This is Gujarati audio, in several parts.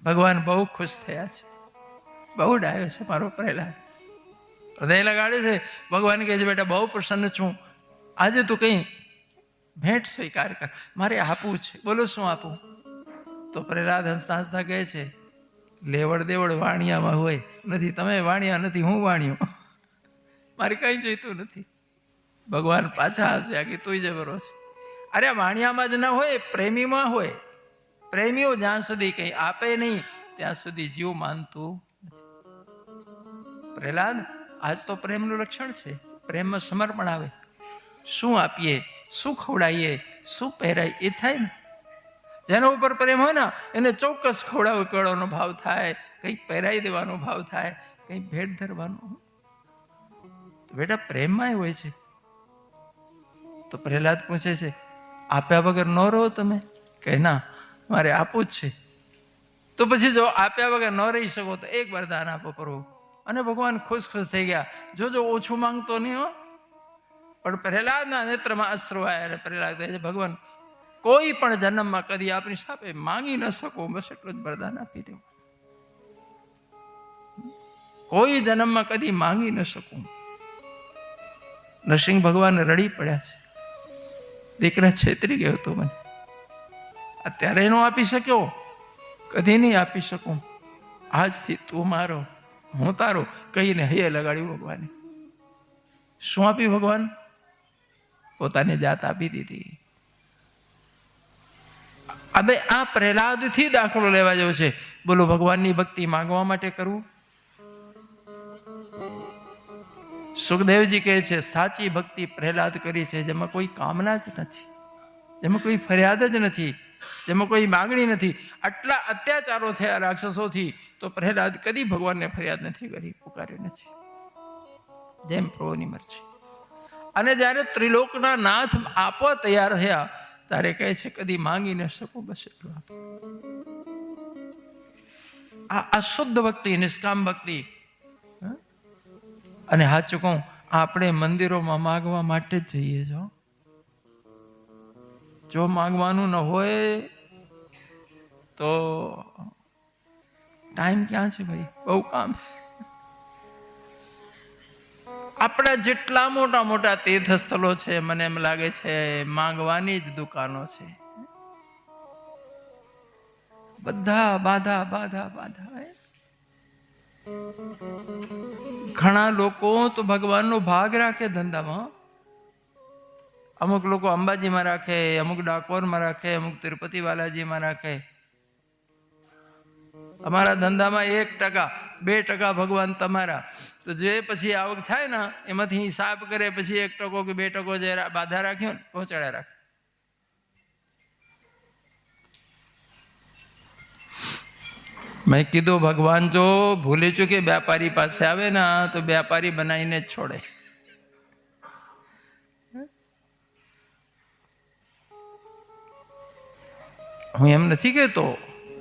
ભગવાન બહુ ખુશ થયા છે. બહુ ડાયો છે મારો પ્રહલાદ. હૃદય લગાડે છે. ભગવાન કહે છે બેટા બહુ પ્રસન્ન છું, આજે તું કંઈ ભેટ સ્વીકાર કર, મારે આપવું છે. બોલો શું આપું? તો પ્રહલાદ હસતા હસતા કહે છે લેવડ દેવડ વાણિયામાં હોય નથી, તમે વાણિયા નથી, હું વાણિયો, મારે કંઈ જોઈતું નથી. ભગવાન પાછા હસ્યા કે તું જબરો છે. અરે વાણિયામાં જ ના હોય, પ્રેમીમાં હોય. પ્રેમીઓ જ્યાં સુધી કંઈ આપે નહીં ત્યાં સુધી જીવ માનતું નથી. પ્રહલાદ આજ તો પ્રેમનું લક્ષણ છે. પ્રેમમાં સમર્પણ આવે. શું આપીએ, શું ખવડાવીએ, શું પહેરાય એ થાય ને. જેના ઉપર પ્રેમ હોય ને એને ચોક્કસ ખવડાવવું પીવડાવવાનો ભાવ થાય, કંઈક પહેરાઈ દેવાનો ભાવ થાય, કંઈક ભેટ ધરવાનો. બેટા પ્રેમમાં હોય છે. તો પ્રહલાદ પૂછે છે આપ્યા વગર ન રહો તમે? કે ના, મારે આપવું જ છે. તો પછી જો આપ્યા વગર ન રહી શકો તો એક વરદાન આપો પ્રભુ. અને ભગવાન ખુશ થઈ ગયા. જોજો ઓછું માંગતો નહીં હો. પણ પ્રહલાદના નેત્રમાં અશ્રુ આવ્યા અને પ્રહલાદ કહે છે ભગવાન કોઈ પણ જન્મમાં કદી આપની સામે માંગી ન શકું, બસ એટલું જ વરદાન આપી દેવું. કોઈ જન્મમાં કદી માંગી ન શકું. નરસિંહ ભગવાન રડી પડ્યા છે. દીકરા છેતરી ગયો હતો મને, અત્યારે એનો આપી શક્યો, કદી નહીં આપી શકું. આજથી તું મારો, હું તારો કહીને હૈયે લગાડ્યું ભગવાને. શું આપ્યું ભગવાન? પોતાની જાત આપી દીધી. હવે આ પ્રહલાદથી દાખલો લેવા જેવો છે. બોલો ભગવાનની ભક્તિ માંગવા માટે કરવું. સુખદેવજી કહે છે સાચી ભક્તિ પ્રહલાદ કરી છે જેમાં કોઈ કામના જ નથી, જેમાં કોઈ ફરિયાદ જ નથી, જેમાં કોઈ માગણી નથી. આટલા અત્યાચારો થયા રાક્ષસોથી તો પ્રહલાદ કદી ભગવાનને ફરિયાદ નથી કરી, પુકાર્યું નથી. જેમ પ્રભુની મરજી. અને જ્યારે ત્રિલોકના નાથ આપવા તૈયાર થયા ત્યારે કહે છે કદી માંગી ન શકું, બસ એટલું આપો. આ શુદ્ધ ભક્તિ, નિષ્કામ ભક્તિ. અને સાચું કહું, આપણે મંદિરોમાં માગવા માટે જ જઈએ છો. જો માગવાનું ન હોય તો ટાઈમ ક્યાં છે ભાઈ? બહુ કામ. આપણા જેટલા મોટા મોટા તીર્થ સ્થળો છે મને એમ લાગે છે માંગવાની જ દુકાનો છે. બધા બાધા બાધા બાધા. ઘણા લોકો તો ભગવાનનો ભાગ રાખે ધંધામાં. અમુક લોકો અંબાજીમાં રાખે, અમુક ડાકોરમાં રાખે, અમુક તિરુપતિ બાલાજીમાં રાખે. અમારા ધંધામાં 1%, 2% ભગવાન તમારા. તો જે પછી આવક થાય ને એમાંથી હિસાબ કરે, પછી 1% કે 2% જે બાધા રાખ્યો ને પહોંચાડ્યા રાખે. મેં કીધું ભગવાન જો ભૂલી ચૂકે વ્યાપારી પાસે આવે ને તો વ્યાપારી બનાવીને જ છોડે. હું એમ નથી કહેતો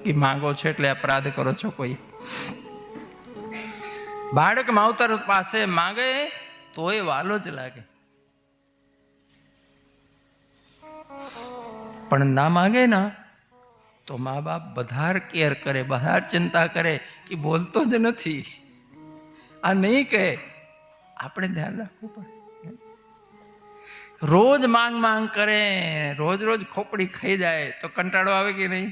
કે માંગો છો એટલે અપરાધ કરો છો કોઈ. બાળક માવતર પાસે માંગે તોય વાલો જ લાગે, પણ ના માંગે ના તો મા બાપ બધા કેર કરે, બધા ચિંતા કરે કે બોલતો જ નથી, આ નહીં કહે. આપણે ધ્યાન રાખવું પડે. રોજ માંગ માંગ કરે, રોજ રોજ ખોપડી ખાઈ જાય તો કંટાળો આવે કે નહીં?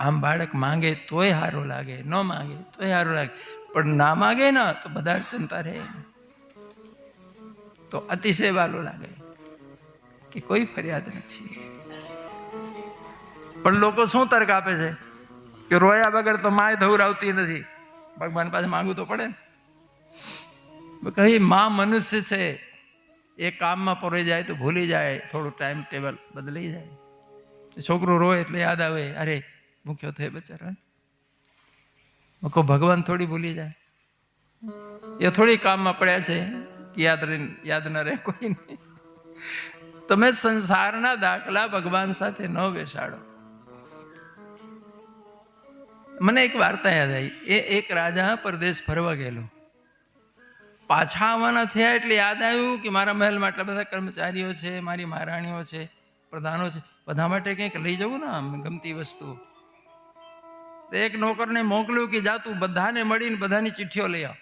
આમ બાળક માંગે તોય સારું લાગે, ન માંગે તોય સારું લાગે, પણ ના માંગે ને તો બધા ચિંતા રહે, તો અતિશય વાલો લાગે કે કોઈ ફરિયાદ નથી. પણ લોકો શું તર્ક આપે છે કે રોયા વગર તો માય ધવરાવતી નથી. ભગવાન પાસે માંગવું તો પડે ને. કઈ માં મનુષ્ય છે, એ કામમાં પરોઈ જાય તો ભૂલી જાય, થોડું ટાઈમ ટેબલ બદલાઈ જાય. છોકરો રોય એટલે યાદ આવે, અરે ભૂખ્યો થાય બચારા. ભગવાન થોડી ભૂલી જાય? એ થોડી કામમાં પડ્યા છે કે યાદ ન રહે કોઈ નહીં. તમે સંસારના દાખલા ભગવાન સાથે ન બેસાડો. મને એક વાર્તા યાદ આવી. એક રાજા પરદેશ ફરવા ગયેલો, પાછા આવવાના થયા એટલે યાદ આવ્યું કે મારા મહેલમાં આટલા બધા કર્મચારીઓ છે, મારી મહારાણીઓ છે, પ્રધાનો છે, બધા માટે કંઈક લઈ જવું ને આમ ગમતી વસ્તુ. એક નોકરને મોકલ્યું કે જા તું બધાને મળીને બધાની ચિઠ્ઠીઓ લઈ આવ,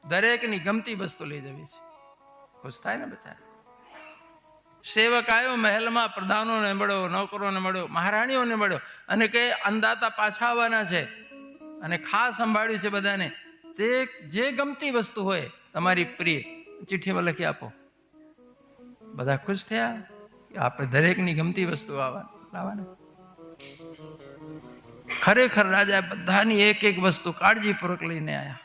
દરેકની ગમતી વસ્તુ લઈ જવી છે. ખુશ થાય ને બચારા. સેવક આવ્યો મહેલમાં, પ્રધાનોને મળ્યો, નોકરોને મળ્યો, મહારાણીઓને મળ્યો અને કે અંદાતા પાછા આવવાના છે અને ખાસ સંભાળ્યું છે બધાને. તે જે ગમતી વસ્તુ હોય તમારી પ્રિય ચિઠ્ઠીમાં લખી આપો. બધા ખુશ થયા કે આપણે દરેકની ગમતી વસ્તુ લાવવાના. ખરેખર રાજા બધાની એક એક વસ્તુ કાળજીપૂર્વક લઈને આવ્યા.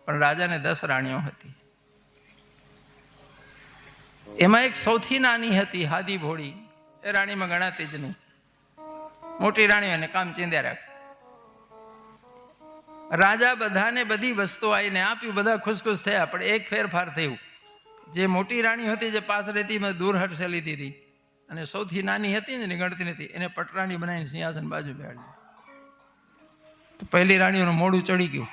પણ રાજાને 10 રાણીઓ હતી. એમાં એક સૌથી નાની હતી, હાદી ભોળી. એ રાણીમાં ગણાતી જ નહીં. મોટી રાણીઓને કામ ચીંધ્યા રાખે. રાજા બધાને બધી વસ્તુ આવીને આપ્યું, બધા ખુશ થયા. પણ એક ફેરફાર થયું. જે મોટી રાણી હતી, જે પાસ રહેતી, મેં દૂર હટસે લીધી હતી, અને સૌથી નાની હતી ને ગણતી નથી, એને પટરાણી બનાવીને સિંહાસન બાજુ બેહાડી. તો પહેલી રાણીઓનું મોઢું ચડી ગયું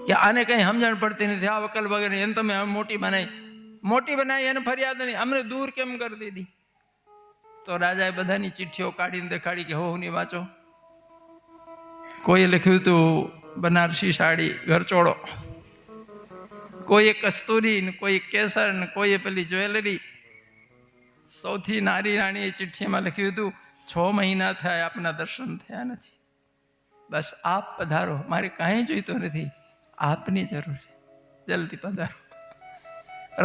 કે આને કઈ સમજણ પડતી નથી, આ વકલ વગર એને તમે મોટી બનાવી એને ફરિયાદ નહીં, અમને દૂર કેમ કરી દીધી. તો રાજાએ બધાની ચિઠ્ઠીઓ કાઢીને દેખાડી કે હોની વાંચો. કોઈએ લખ્યું હતું બનારસી સાડી ઘરચોળો, કોઈએ કસ્તુરી ને કોઈ કેસર ને કોઈએ પેલી જ્વેલરી. સૌથી નારી રાણીએ ચિઠ્ઠીમાં લખ્યું હતું 6 મહિના થયા આપના દર્શન થયા નથી, બસ આપ પધારો, મારે કાંઈ જોઈતું નથી, આપની જરૂર છે, જલ્દી પધારો.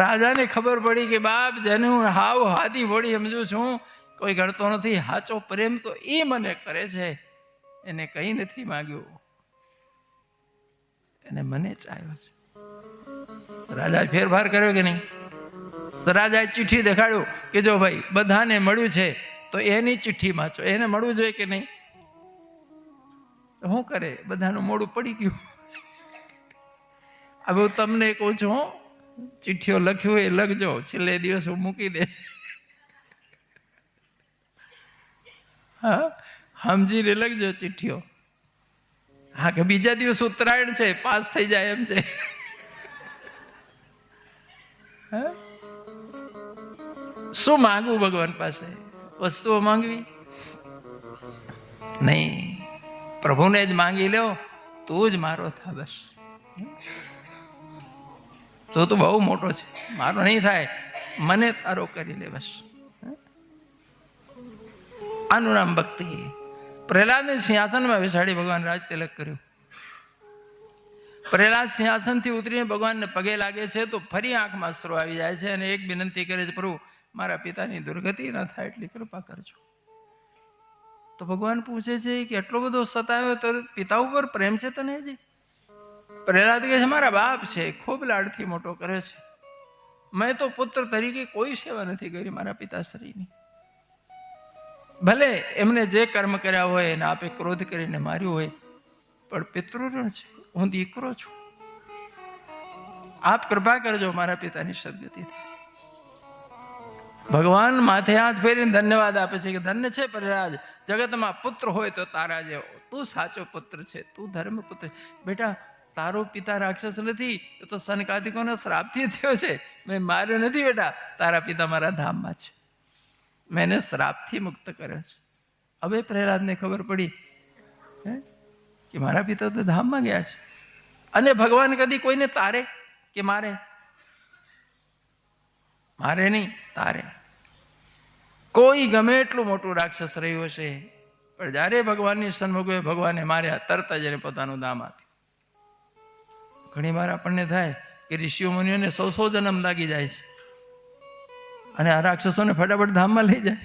રાજાને ખબર પડી કે બાપ જેને હું હાવ હાદી ભોળી સમજું છું, કોઈ ગણતો નથી, સાચો પ્રેમ તો એ મને કરે છે, એને કંઈ નથી માગ્યું, એને મને ચાહ્યો છે. રાજાએ ફેરફાર કર્યો કે નહીં? તો રાજાએ ચિઠ્ઠી દેખાડ્યું કે જો ભાઈ બધાને મળ્યું છે તો એની ચિઠ્ઠી વાંચો, એને મળવું જોઈએ કે નહીં? શું કરે? બધાનું મોડું પડી ગયું. હવે હું તમને કહું છું, ચિઠ્ઠીઓ લખ્યું એ લખજો, છેલ્લે દિવસ હું મૂકી દે. હા, સમજીને લખજો ચિઠ્ઠીઓ. હા, કે બીજા દિવસ ઉત્તરાયણ છે, પાસ થઈ જાય એમ છે. શું માંગવું ભગવાન પાસે? વસ્તુઓ માંગવી નહીં, પ્રભુને જ માંગી લ્યો, તું જ મારો થા બસ. તો તું બહુ મોટો છે, મારો નહીં થાય, મને તારો કરી લે બસ. આનું નામ ભક્તિ. પ્રહલાદને સિંહાસનમાં બેસાડી ભગવાન રાજ તિલક કર્યું. પ્રહલાદ સિંહાસનથી ઉતરીને ભગવાનને પગે લાગે છે તો ફરી આંખમાં અશ્રુ આવી જાય છે અને એક વિનંતી કરે છે, પ્રભુ મારા પિતાની દુર્ગતિ ન થાય એટલી કૃપા કરજો. તો ભગવાન પૂછે છે કે એટલો બધો સતાવ્યો તો પિતા ઉપર પ્રેમ છે તને હજી? પ્રહલાદ કહે છે મારા બાપ છે, ખૂબ લાડથી મોટો કરે છે, મેં તો પુત્ર તરીકે કોઈ સેવા નથી કરી મારા પિતાશ્રીની. ભલે એમને જે કર્મ કર્યા હોય એને આપે ક્રોધ કરીને માર્યું હોય, પણ પિતૃઋણ છે, હું દીકરો છું, આપ કૃપા કરજો મારા પિતાની સદગતિ થાય. ભગવાન માથે હાથ ફેરીને ધન્યવાદ આપે છે કે ધન્ય છે પ્રહલાદ, જગતમાં પુત્ર હોય તો તારા જેવો, તું સાચો પુત્ર છે, તું ધર્મ પુત્ર. બેટા તારો પિતા રાક્ષસ નથી, એ તો સનકાદિકોના શ્રાપથી થયો છે, મેં માર્યો નથી બેટા, તારા પિતા મારા ધામમાં છે, મેં એને શ્રાપથી મુક્ત કર્યો છે. હવે પ્રહલાદને ખબર પડી કે મારા પિતા તો ધામમાં ગયા છે. અને ભગવાન કદી કોઈને તારે કે મારે નહીં, તારે. કોઈ ગમે એટલું મોટું રાક્ષસ રહ્યું હશે, પણ જ્યારે ભગવાનની સન્મુખે ભગવાને માર્યા, તરત જ એને પોતાનું ધામ આપ્યું. ઘણી વાર આપણને થાય કે ઋષિઓ મુનિઓને 100 જન્મ લાગી જાય છે અને આ રાક્ષસોને ફટાફટ ધામમાં લઈ જાય.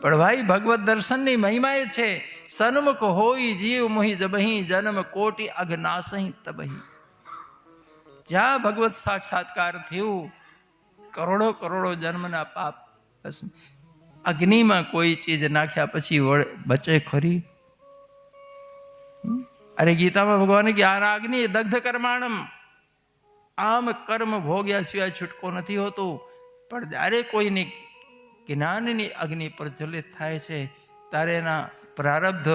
પણ ભાઈ ભગવત દર્શનની મહિમા એ છે, સન્મુખ હોય જીવ મોહી જબહી, જન્મ કોટી અઘનાસહી તબહી. જ્યાં ભગવત સાક્ષાત્કાર થયું, કરોડો જન્મના પાપ અગ્નિમાં કોઈ ચીજ નાખ્યા પછી બચે ખરી? અરે ગીતામાં ભગવાને કે આ અગ્નિ દગ્ધ કર્માણમ, આમ કર્મ ભોગ્યા સિવાય છૂટકો નથી હોતો. પણ જ્યારે કોઈની જ્ઞાનની અગ્નિ પ્રજ્વલિત થાય છે ત્યારે એના પ્રારબ્ધ,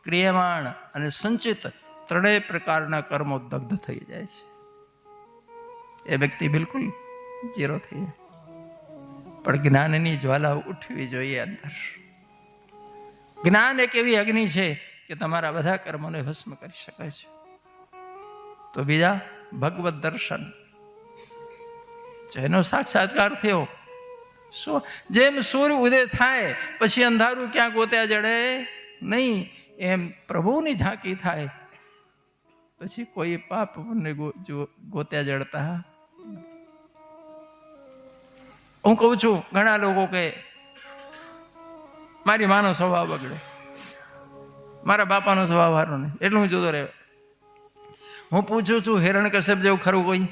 ક્રિયમાણ અને સંચિત ત્રણેય પ્રકારના કર્મો દગ્ધ થઈ જાય છે. એ વ્યક્તિ બિલકુલ ઝીરો થઈ જાય. પણ જ્ઞાનની જ્વાલા ઉઠવી જોઈએ અંદર. જ્ઞાન એક એવી અગ્નિ છે કે તમારા બધા કર્મોને ભસ્મ કરી શકે છે. તો બીજા ભગવત દર્શન, જેનો સાક્ષાત્કાર થયો, જેમ સૂર્ય ઉદય થાય પછી અંધારું ક્યાં ગોત્યા જડે નહીં, એમ પ્રભુની ઝાંકી થાય પછી કોઈ પાપ ગોત્યા જડતા. હું કહું છું, ઘણા લોકો કે મારી માનો સ્વભાવ બગડ્યો, મારા બાપાનો સ્વભાવ સારો નહીં, એટલું હું જોતો રહ્યો. હું પૂછું છું, હિરણ્યકશ્યપ જેવું ખરું કોઈ?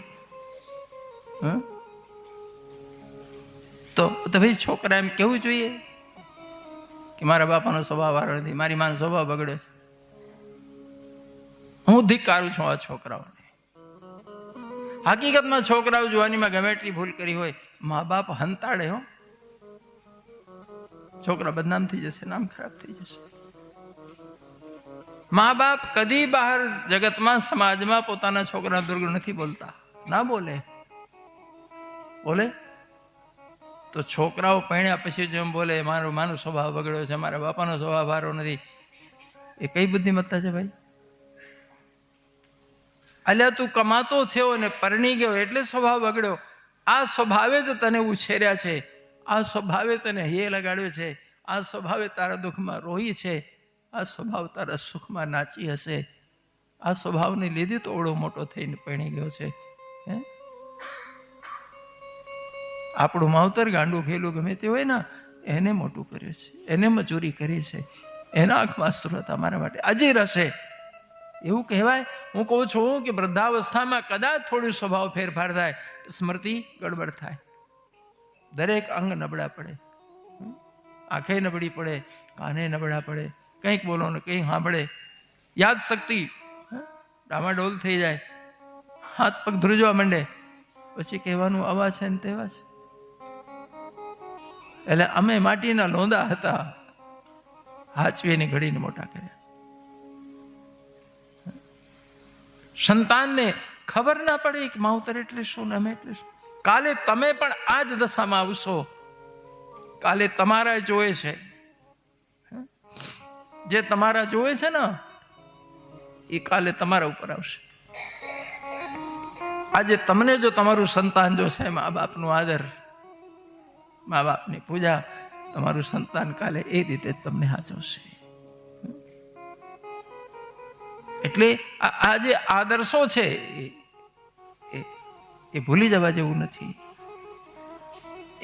તો ભાઈ છોકરા એમ કેવું જોઈએ કે મારા બાપાનો સ્વભાવ સારો નથી, મારી માનો સ્વભાવ બગડ્યો છે. હું ધિક્કારું છું આ છોકરાઓને. હકીકતમાં છોકરાઓ જોવાનીમાં ગમે એટલી ભૂલ કરી હોય, મા બાપ હંતાડે હો, છોકરા બદનામ થઈ જશે, નામ ખરાબ થઈ જશે. મા બાપ કદી બહાર જગતમાં સમાજમાં પોતાના છોકરા દુર્ગુણ નથી બોલતા, ના બોલે. બોલે તો છોકરાઓ પરણ્યા પછી જેમ બોલે મારો માનો સ્વભાવ બગડ્યો છે, મારા બાપાનો સ્વભાવ સારો નથી, એ કઈ બુદ્ધિમત્તા છે ભાઈ? અલ્યા તું કમાતો થયો ને પરણી ગયો એટલે સ્વભાવ બગડ્યો. આ સ્વભાવે જ તને ઉછેર્યા છે, આ સ્વભાવે તને હૈયે લગાડ્યો છે, આ સ્વભાવે તારા દુઃખમાં રોઈ છે, આ સ્વભાવ તારા સુખમાં નાચી હશે. આ સ્વભાવને લીધે તો ઓળો મોટો થઈને પરણી ગયો છે. આપણું માવતર ગાંડું ખેલું ગમે તે હોય ને, એને મોટું કર્યું છે, એને મજૂરી કરી છે, એના આંખમાં અશ્રુ હતા મારા માટે, હજી રહેશે એવું કહેવાય. હું કહું છું કે વૃદ્ધાવસ્થામાં કદાચ થોડું સ્વભાવ ફેરફાર થાય, સ્મૃતિ ગડબડ થાય, દરેક અંગ નબળા પડે, આંખે નબળી પડે, કાને નબળા પડે, કંઈક બોલો ને કંઈક સાંભળે, યાદ શક્તિ ડામાડોલ થઈ જાય, હાથ પગ ધ્રુજવા માંડે, પછી કહેવાનું આવા છે ને તેવા છે. એટલે અમે માટીના લોંદા હતા, હાચવીની ઘડીને મોટા કર્યા. સંતાનને ખબર ના પડે કે માવતર એટલે શું ને અમે એટલે શું. કાલે તમે પણ આ જ દશામાં આવશો, કાલે તમારા જોવે છે, જે તમારા જોવે છે ને એ કાલે તમારા ઉપર આવશે. આજે તમને જો તમારું સંતાન જોશે, મા બાપનું આદર, મા બાપની પૂજા, તમારું સંતાન કાલે એ રીતે તમને હાચવશે. એટલે આ જે આદર્શો છે એ ભૂલી જવા જેવું નથી.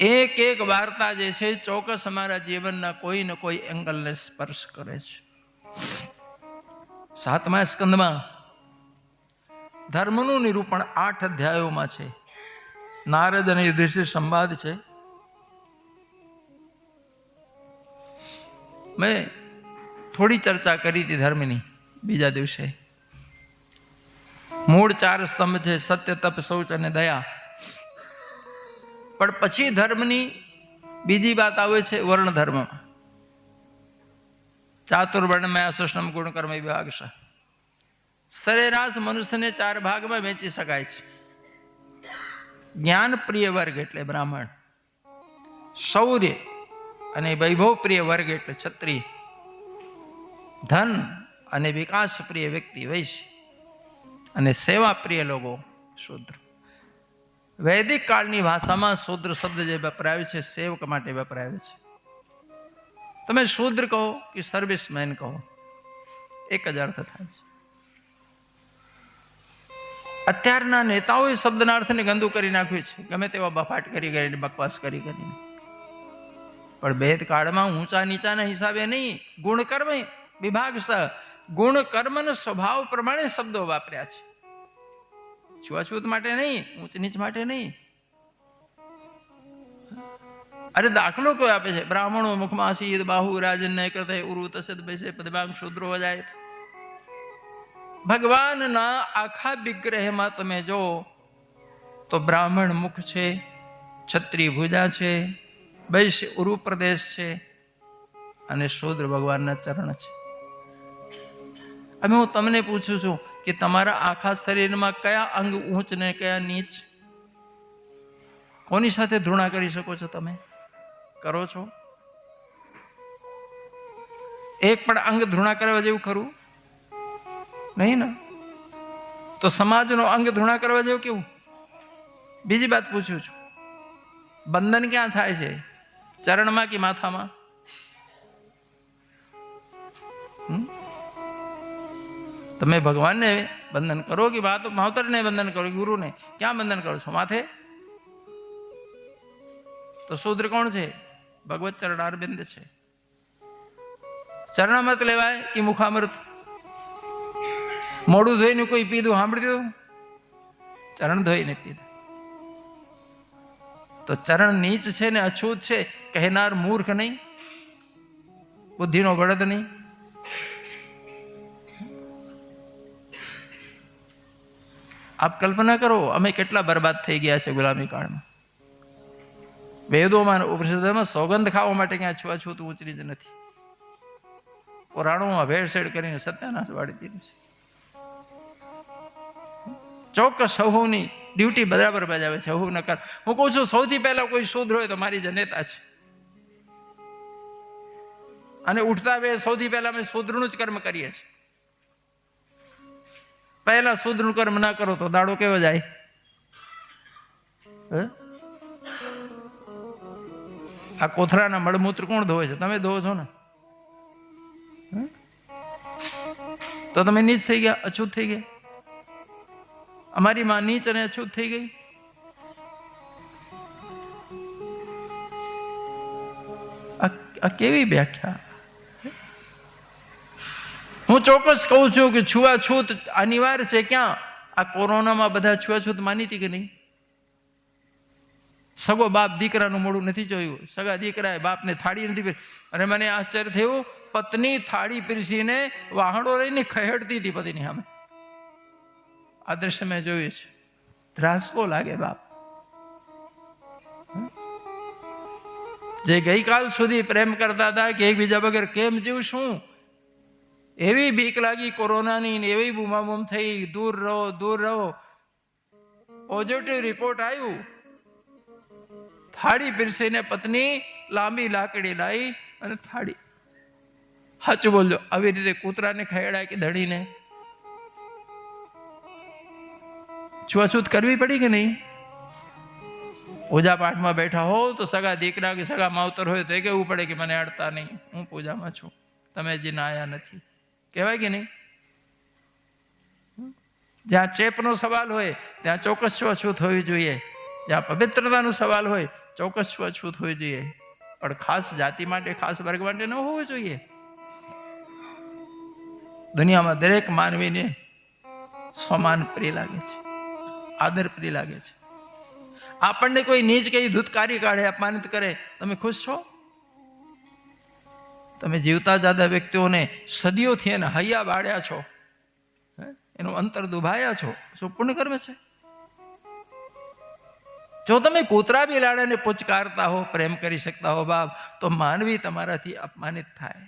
એક એક વાર્તા જે છે ચોક્કસ અમારા જીવનના કોઈ ને કોઈ એંગલને સ્પર્શ કરે છે. 7મા સ્કંદમાં ધર્મનું નિરૂપણ 8 અધ્યાયોમાં છે. નારદ અને યુધિષ્ઠિર સંવાદ છે. મેં થોડી ચર્ચા કરી હતી ધર્મની બીજા દિવસે. મૂળ 4 સ્તંભ છે, સત્ય, તપ, શૌચ અને દયા. પણ પછી ધર્મની બીજી વાત આવે છે વર્ણ ધર્મમાં. ચાતુર્વર્ણમય અસૃષ્ટમ ગુણ કર્મ વિભાગ છે. સરેરાશ મનુષ્યને 4 ભાગમાં વહેંચી શકાય છે. જ્ઞાન પ્રિય વર્ગ એટલે બ્રાહ્મણ, શૌર્ય અને વૈભવ પ્રિય વર્ગ એટલે ક્ષત્રિય, ધન અને વિકાસ પ્રિય વ્યક્તિ વૈશ્ય, અને સેવા પ્રિય લોકો શૂદ્ર. વૈદિક કાળની ભાષામાં શૂદ્ર શબ્દ જે વપરાયો છે સેવક માટે વપરાયો છે. તમે શૂદ્ર કહો કે સર્વિસમેન કહો, એક જ અર્થ થાય છે. અત્યારના નેતાઓએ શબ્દના અર્થને ગંદુ કરી નાખ્યું છે, ગમે તેવા બફાટ કરી કરીને, બકવાસ કરી કરીને. પણ વેદ કાળમાં ઊંચા નીચાના હિસાબે નહીં, ગુણ કર્મ વિભાગ ગુણ કર્મનો સ્વભાવ પ્રમાણે શબ્દો વાપર્યા છે. છૂઆછૂત માટે નહીં, ઊંચ નીચ માટે નહીં. અરે દાખલો કોઈ આપે છે, બ્રાહ્મણો મુખમાં સીદ બાહુ રાજન નય કરતે ઉરુ તસદ બેસે પદભાંગ શૂદ્રો જાય. ભગવાનના આખા વિગ્રહમાં તમે જો તો બ્રાહ્મણ મુખ છે, ક્ષત્રિય ભુજા છે, વૈશ્ય ઉરુ પ્રદેશ છે, અને શૂદ્ર ભગવાનના ચરણ છે. હવે હું તમને પૂછું છું કે તમારા આખા શરીરમાં કયા અંગ ઊંચ ને કયા નીચ? કોની સાથે ધૃણા કરી શકો છો તમે? કરો છો? એક પણ અંગ ધૃણા કરવા જેવું ખરું નહીં ને? તો સમાજનો અંગ ધૃણા કરવા જેવું કેવું? બીજી વાત પૂછું છું, બંધન ક્યાં થાય છે? ચરણમાં કે માથામાં? તમે ભગવાનને બંધન કરો કે માવતરને બંધન કરો, ગુરુને ક્યાં બંધન કરો છો? માથે. તો શૂદ્ર કોણ છે? ભગવત ચરણારવિંદ છે. ચરણામૃત લેવાય કે મુખામૃત? મોડું ધોઈને કોઈ પીધું સાંભળી દીધું? ચરણ ધોઈને પીધું. તો ચરણ નીચ છે ને અછૂત છે કહેનાર મૂર્ખ નહીં, બુદ્ધિનો બળદ નહીં. આપ કલ્પના કરો અમે કેટલા બરબાદ થઈ ગયા છે ગુલામી કાળમાં. વેદોમાં ઉપનિષદોમાં સોગંદ ખાવા માટે ક્યાં છૂઆછૂત ઉતરી જ નથી. પુરાણોમાં ભેળસેળ કરીને સત્યાનાશ વાળી દીધું છે. ચોક્કસ સહુની ડ્યુટી બરાબર બજાવે છે. સહુ ન કર. હું કહું છું સૌથી પહેલા કોઈ શૂદ્ર હોય તો મારી જનેતા છે. અને ઉઠતા બે સૌથી પહેલા અમે શૂદ્રનું જ કર્મ કરીએ છીએ. પહેલા શૂદ્રનું કર્મ ના કરો તો દાડો કેવો જાય? આ કોથળાના મળમૂત્ર કોણ ધોવે છે? તમે ધોવો છો ને? તો તમે નીચ થઈ ગયા, અછૂત થઈ ગયા. અમારી માં નીચ અને અછૂત થઈ ગઈ. આ કેવી વ્યાખ્યા? હું ચોક્કસ કહું છું કે છૂઆછૂત અનિવાર્ય છે. ક્યાં? આ કોરોનામાં બધા છૂઆછૂત માની હતી કે નહીં? સગો બાપ દીકરાનું મોઢું નથી જોયું, સગા દીકરાએ બાપને થાળી નથી પીરી. અને મને આશ્ચર્ય થયું, પત્ની થાળી પીરસીને વાહણો રહીને ખહેડતી હતી પતિની સામે. આ દ્રશ્ય મેં જોયું છે. ધ્રાસકો લાગે બાપ. જે ગઈકાલ સુધી પ્રેમ કરતા હતા કે એકબીજા વગર કેમ જીવશું, એવી બીક લાગી કોરોનાની, એવી બૂમાબૂમ થઈ, દૂર રહો દૂર રહો. પોઝિટિવ રિપોર્ટ આવ્યું. થાળી પીરસીને પત્ની લાંબી લાકડી લાવી અને થાળી. સાચું બોલજો, આવી રીતે કૂતરાને ખહેડાય કે ધડીને? છૂઆછૂત કરવી પડી કે નહીં? પૂજા પાઠમાં બેઠા હો તો સગા દીકરા કે સગા માવતર હોય તો એ કહેવું પડે કે મને અડતા નહીં, હું પૂજામાં છું, તમે હજી નાયા નથી. કહેવાય કે નહીં? જ્યાં ચેપનો સવાલ હોય ત્યાં ચોક્કસ છૂઆછૂત હોવી જોઈએ. જ્યાં પવિત્રતાનો સવાલ હોય ચોક્કસ છૂઆછૂત હોવી જોઈએ. પણ ખાસ જાતિ માટે, ખાસ વર્ગ માટે ન હોવું જોઈએ. દુનિયામાં દરેક માનવીને સમાન પ્રિય લાગે છે, આદર પ્રિય લાગે છે. આપણને કોઈ નીચ કહી ધૂતકારી કાઢે, અપમાનિત કરે, તમે ખુશ છો? તમે જીવતા જાતા વ્યક્તિઓને સદીઓથી એને હૈયા બાળ્યા છો, એનું અંતર દુભાયા છો, શું પુણ્ય કર્મ છે? જો તમે કૂતરા બિલાડાને પુચકારતા હો, પ્રેમ કરી શકતા હો બાપ, તો માનવી તમારાથી અપમાનિત થાય.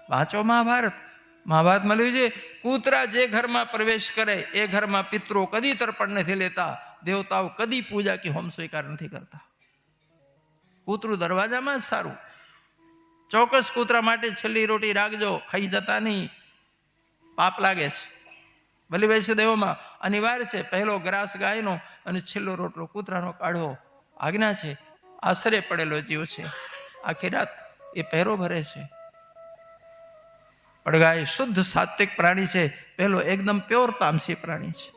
વાંચો મહાભારત. મહાભારતમાં લખ્યું છે, કૂતરા જે ઘરમાં પ્રવેશ કરે એ ઘરમાં પિતરો કદી તર્પણ નથી લેતા, દેવતાઓ કદી પૂજા કે હોમ સ્વીકાર નથી કરતા. કૂતરું દરવાજામાં જ સારું. ચોક્કસ કૂતરા માટે છેલ્લી રોટી રાખજો, ખાઈ જતા નહીં, પાપ લાગે છે. બલિ વૈષ્ણદેવોમાં અનિવાર્ય છે, પહેલો ગ્રાસ ગાયનો અને છેલ્લો રોટલો કૂતરાનો કાઢવો આજ્ઞા છે. આશરે પડેલો જીવ છે, આખી રાત એ પહેરો ભરે છે. પડગાય શુદ્ધ સાત્વિક પ્રાણી છે, પહેલો એકદમ પ્યોર તામસી પ્રાણી છે.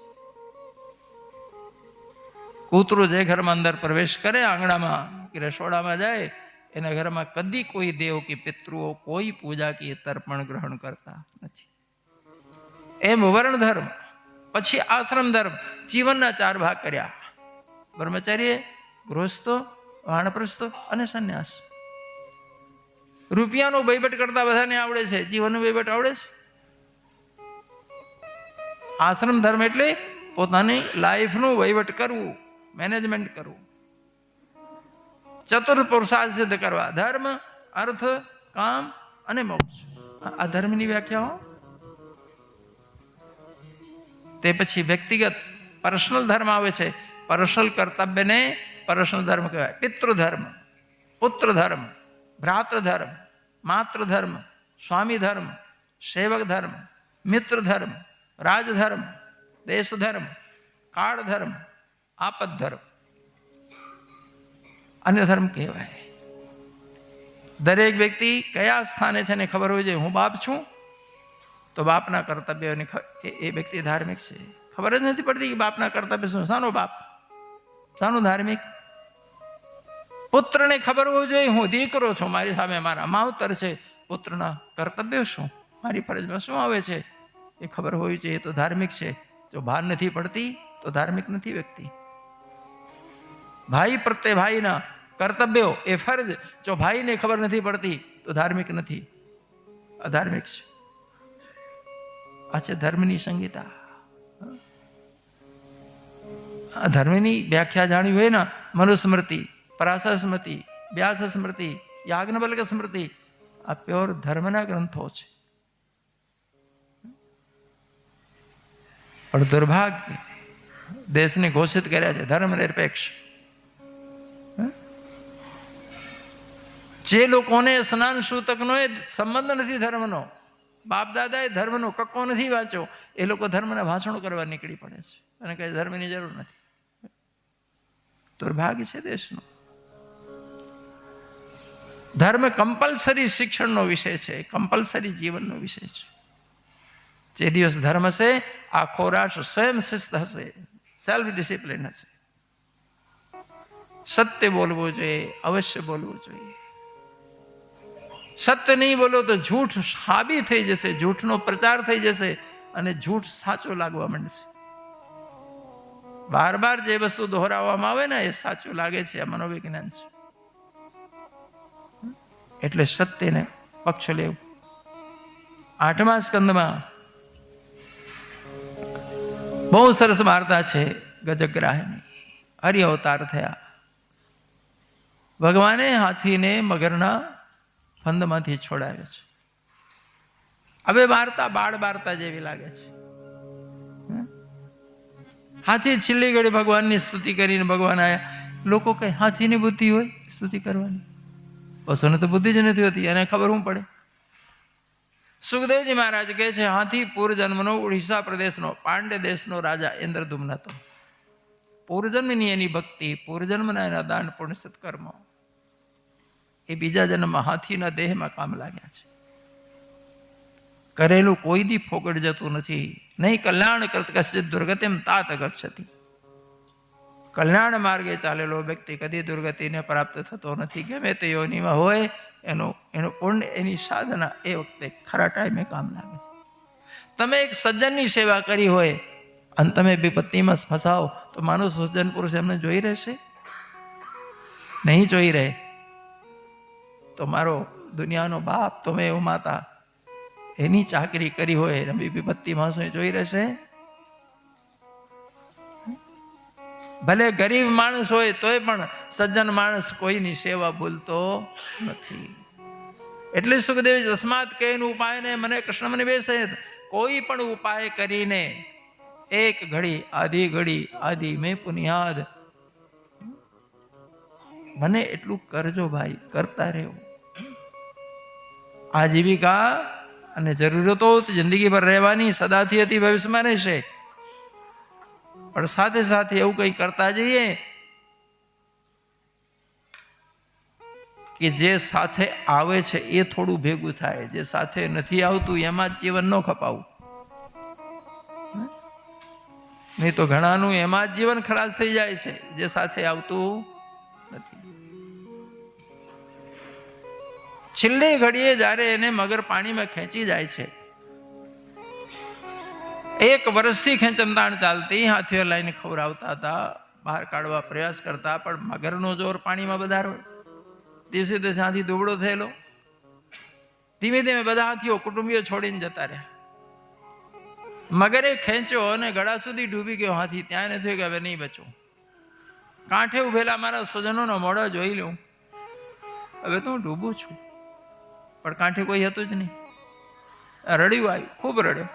કૂતરું જે ઘરમાં અંદર પ્રવેશ કરે, આંગણામાં કે રસોડામાં જાય, એના ઘરમાં કદી કોઈ દેવ કે પિતૃઓ કોઈ પૂજા કે તર્પણ ગ્રહણ કરતા નથી. એમ વર્ણ ધર્મ, પછી આશ્રમ ધર્મ, જીવનના 4 ભાગ કર્યા: બ્રહ્મચર્ય, ગૃહસ્થ, વાનપ્રસ્થ અને સંન્યાસ. રૂપિયાનો વહીવટ કરતા બધાને આવડે છે, જીવનનો વહીવટ આવડે છે? આશ્રમ ધર્મ એટલે પોતાની લાઈફનું વહીવટ કરવું, મેનેજમેન્ટ કરવું, ચતુર્થ પુરુષાર્થ સિદ્ધ કરવા. ધર્મ, અર્થ, કામ અને મોક્ષ, આ ધર્મની વ્યાખ્યાઓ. તે પછી વ્યક્તિગત પર્સનલ ધર્મ આવે છે. પર્સનલ કર્તવ્યને પરશનો ધર્મ કહેવાય. પિતૃધર્મ, પુત્ર ધર્મ, ભ્રાતૃ ધર્મ, માતૃ ધર્મ, સ્વામી ધર્મ, સેવક ધર્મ, મિત્ર ધર્મ, રાજધર્મ, દેશ ધર્મ, કાળ ધર્મ, આપદ ધર્મ, અન્ય ધર્મ કહેવાય. દરેક વ્યક્તિ કયા સ્થાને છે એને ખબર હોય છે. હું બાપ છું તો બાપના કર્તવ્યોની એ વ્યક્તિ ધાર્મિક છે. ખબર જ નથી પડતી કે બાપના કર્તવ્ય શું. શાનો બાપ, શાનું ધાર્મિક? પુત્રને ખબર હોવું જોઈએ હું દીકરો છું, મારી સામે મારા માવતર છે, પુત્રના કર્તવ્ય શું, મારી ફરજમાં શું આવે છે એ ખબર હોવી જોઈએ. તો ધાર્મિક છે. જો ભાન નથી પડતી તો ધાર્મિક નથી વ્યક્તિ. ભાઈ પ્રત્યે ભાઈના કર્તવ્યો એ ફરજ જો ભાઈને ખબર નથી પડતી તો ધાર્મિક નથી, અધાર્મિક છે. આ છે ધર્મની સંહિતા. ધર્મની વ્યાખ્યા જાણવી હોય ને, મનુસ્મૃતિ, પરાશર સ્મૃતિ, વ્યાસ સ્મૃતિ, યાજ્ઞવલ્ક સ્મૃતિ, આ પ્યોર ધર્મના ગ્રંથો છે. પણ દુર્ભાગ્ય દેશને ઘોષિત કર્યા છે ધર્મ નિરપેક્ષ. જે લોકોને સ્નાન સૂતકનો એ સંબંધ નથી ધર્મનો, બાપ દાદાએ ધર્મનો કક્કો નથી વાંચ્યો, એ લોકો ધર્મના ભાષણો કરવા નીકળી પડે છે અને કઈ ધર્મની જરૂર નથી. દુર્ભાગ્ય છે દેશનું. ધર્મ કમ્પલસરી શિક્ષણનો વિષય છે, કમ્પલસરી જીવનનો વિષય છે. જે દિવસ ધર્મ હશે આખો રાષ્ટ્ર સ્વયં શિસ્ત હશે, સેલ્ફ ડિસિપ્લિન હશે. સત્ય બોલવું જોઈએ, અવશ્ય બોલવું જોઈએ. સત્ય નહીં બોલો તો જૂઠ હાબી થઈ જશે, જૂઠનો પ્રચાર થઈ જશે અને જૂઠ સાચો લાગવા માંડશે. બાર બાર જે વસ્તુ દોહરાવવામાં આવે ને એ સાચું લાગે છે, આ મનોવિજ્ઞાન છે. એટલે સત્યને પક્ષ લેવું. 8મા સ્કંદમાં બહુ સરસ વાર્તા છે ગજગ્રાહની. હરિ અવતાર થયા. ભગવાને હાથીને મગરના ફંદમાંથી છોડાવ્યો છે. હવે વાર્તા બાળ વાર્તા જેવી લાગે છે. હાથી છેલ્લી ઘડી ભગવાનની સ્તુતિ કરીને ભગવાન આવ્યા. લોકો કઈ હાથીની બુદ્ધિ હોય સ્તુતિ કરવાની? પશુને તો બુદ્ધિ જ નથી હોતી, એને ખબર શું પડે? સુખદેવજી મહારાજ કહે છે હાથી પૂર્વજન્મનો ઉડીસા પ્રદેશનો પાંડ્ય દેશનો રાજા ઇન્દ્રદુમ્ન હતો. પૂર્વજન્મની એની ભક્તિ, પૂર્વજન્મના એના દાન પુણ્ય સત્કર્મ એ બીજા જન્મમાં હાથીના દેહમાં કામ લાગ્યા છે. કરેલું કોઈ દી ફોગડ જતું નથી. નહીં કલ્યાણ કરત કશ્ચિત દુર્ગતિમ તાત ગચ્છતિ. કલ્યાણ માર્ગે ચાલેલો વ્યક્તિ કદી દુર્ગતિને પ્રાપ્ત થતો નથી. ગમે તે યોનિમાં હોય એનો પુણ્ય, એની સાધના એ વખતે ખરા ટાઈમે કામ લાગે છે. તમે એક સજ્જનની સેવા કરી હોય અને તમે વિપત્તિમાં ફસાવો તો માનો સજ્જન પુરુષ એમને જોઈ રહેશે? નહીં જોઈ રહે. તો મારો દુનિયાનો બાપ, તમે એવો માતા, એની ચાકરી કરી હોય વિપત્તિમાં શું જોઈ રહેશે? ભલે ગરીબ માણસ હોય તોય પણ સજ્જન માણસ કોઈની સેવા ભૂલતો નથી. એટલે સુખદેવ તસ્માત કહીને ઉપાયને મને કૃષ્ણ મને બેસે. કોઈ પણ ઉપાય કરીને એક ઘડી આધી મેં પુનિયાદ, મને એટલું કરજો ભાઈ, કરતા રહેવું. આજીવિકા અને જરૂરતો જિંદગી ભર રહેવાની, સદાથી હતી ભવિષ્યમાં રહેશે. પણ સાથે સાથે એવું કંઈ કરતા જઈએ કે જે સાથે આવે છે એ થોડું ભેગું થાય, જે સાથે નથી આવતું એમાં જ જીવન ન ખપાવું. નહીં તો ઘણાનું એમાં જ જીવન ખલાસ થઈ જાય છે, જે સાથે આવતું નથી. છેલ્લી ઘડીએ જ્યારે એને મગર પાણીમાં ખેંચી જાય છે, 1 વર્ષથી ખેંચમતાણ ચાલતી, હાથીઓ લાઈને ખવડાવતા હતા, બહાર કાઢવા પ્રયાસ કરતા, પણ મગરનો જોર પાણીમાં વધારે હોય. દિવસે દિવસે હાથી દુબળો થયેલો. ધીમે ધીમે બધા હાથીઓ કુટુંબીઓ છોડીને જતા રહ્યા. મગરે ખેંચ્યો અને ગળા સુધી ડૂબી ગયો હાથી. ત્યાં એને થયું કે હવે નહીં બચો. કાંઠે ઉભેલા મારા સ્વજનોનો મોઢો જોઈ લઉં, હવે તો હું ડૂબું છું. પણ કાંઠે કોઈ હતું જ નહીં. રડ્યું આવ્યું, ખૂબ રડ્યો.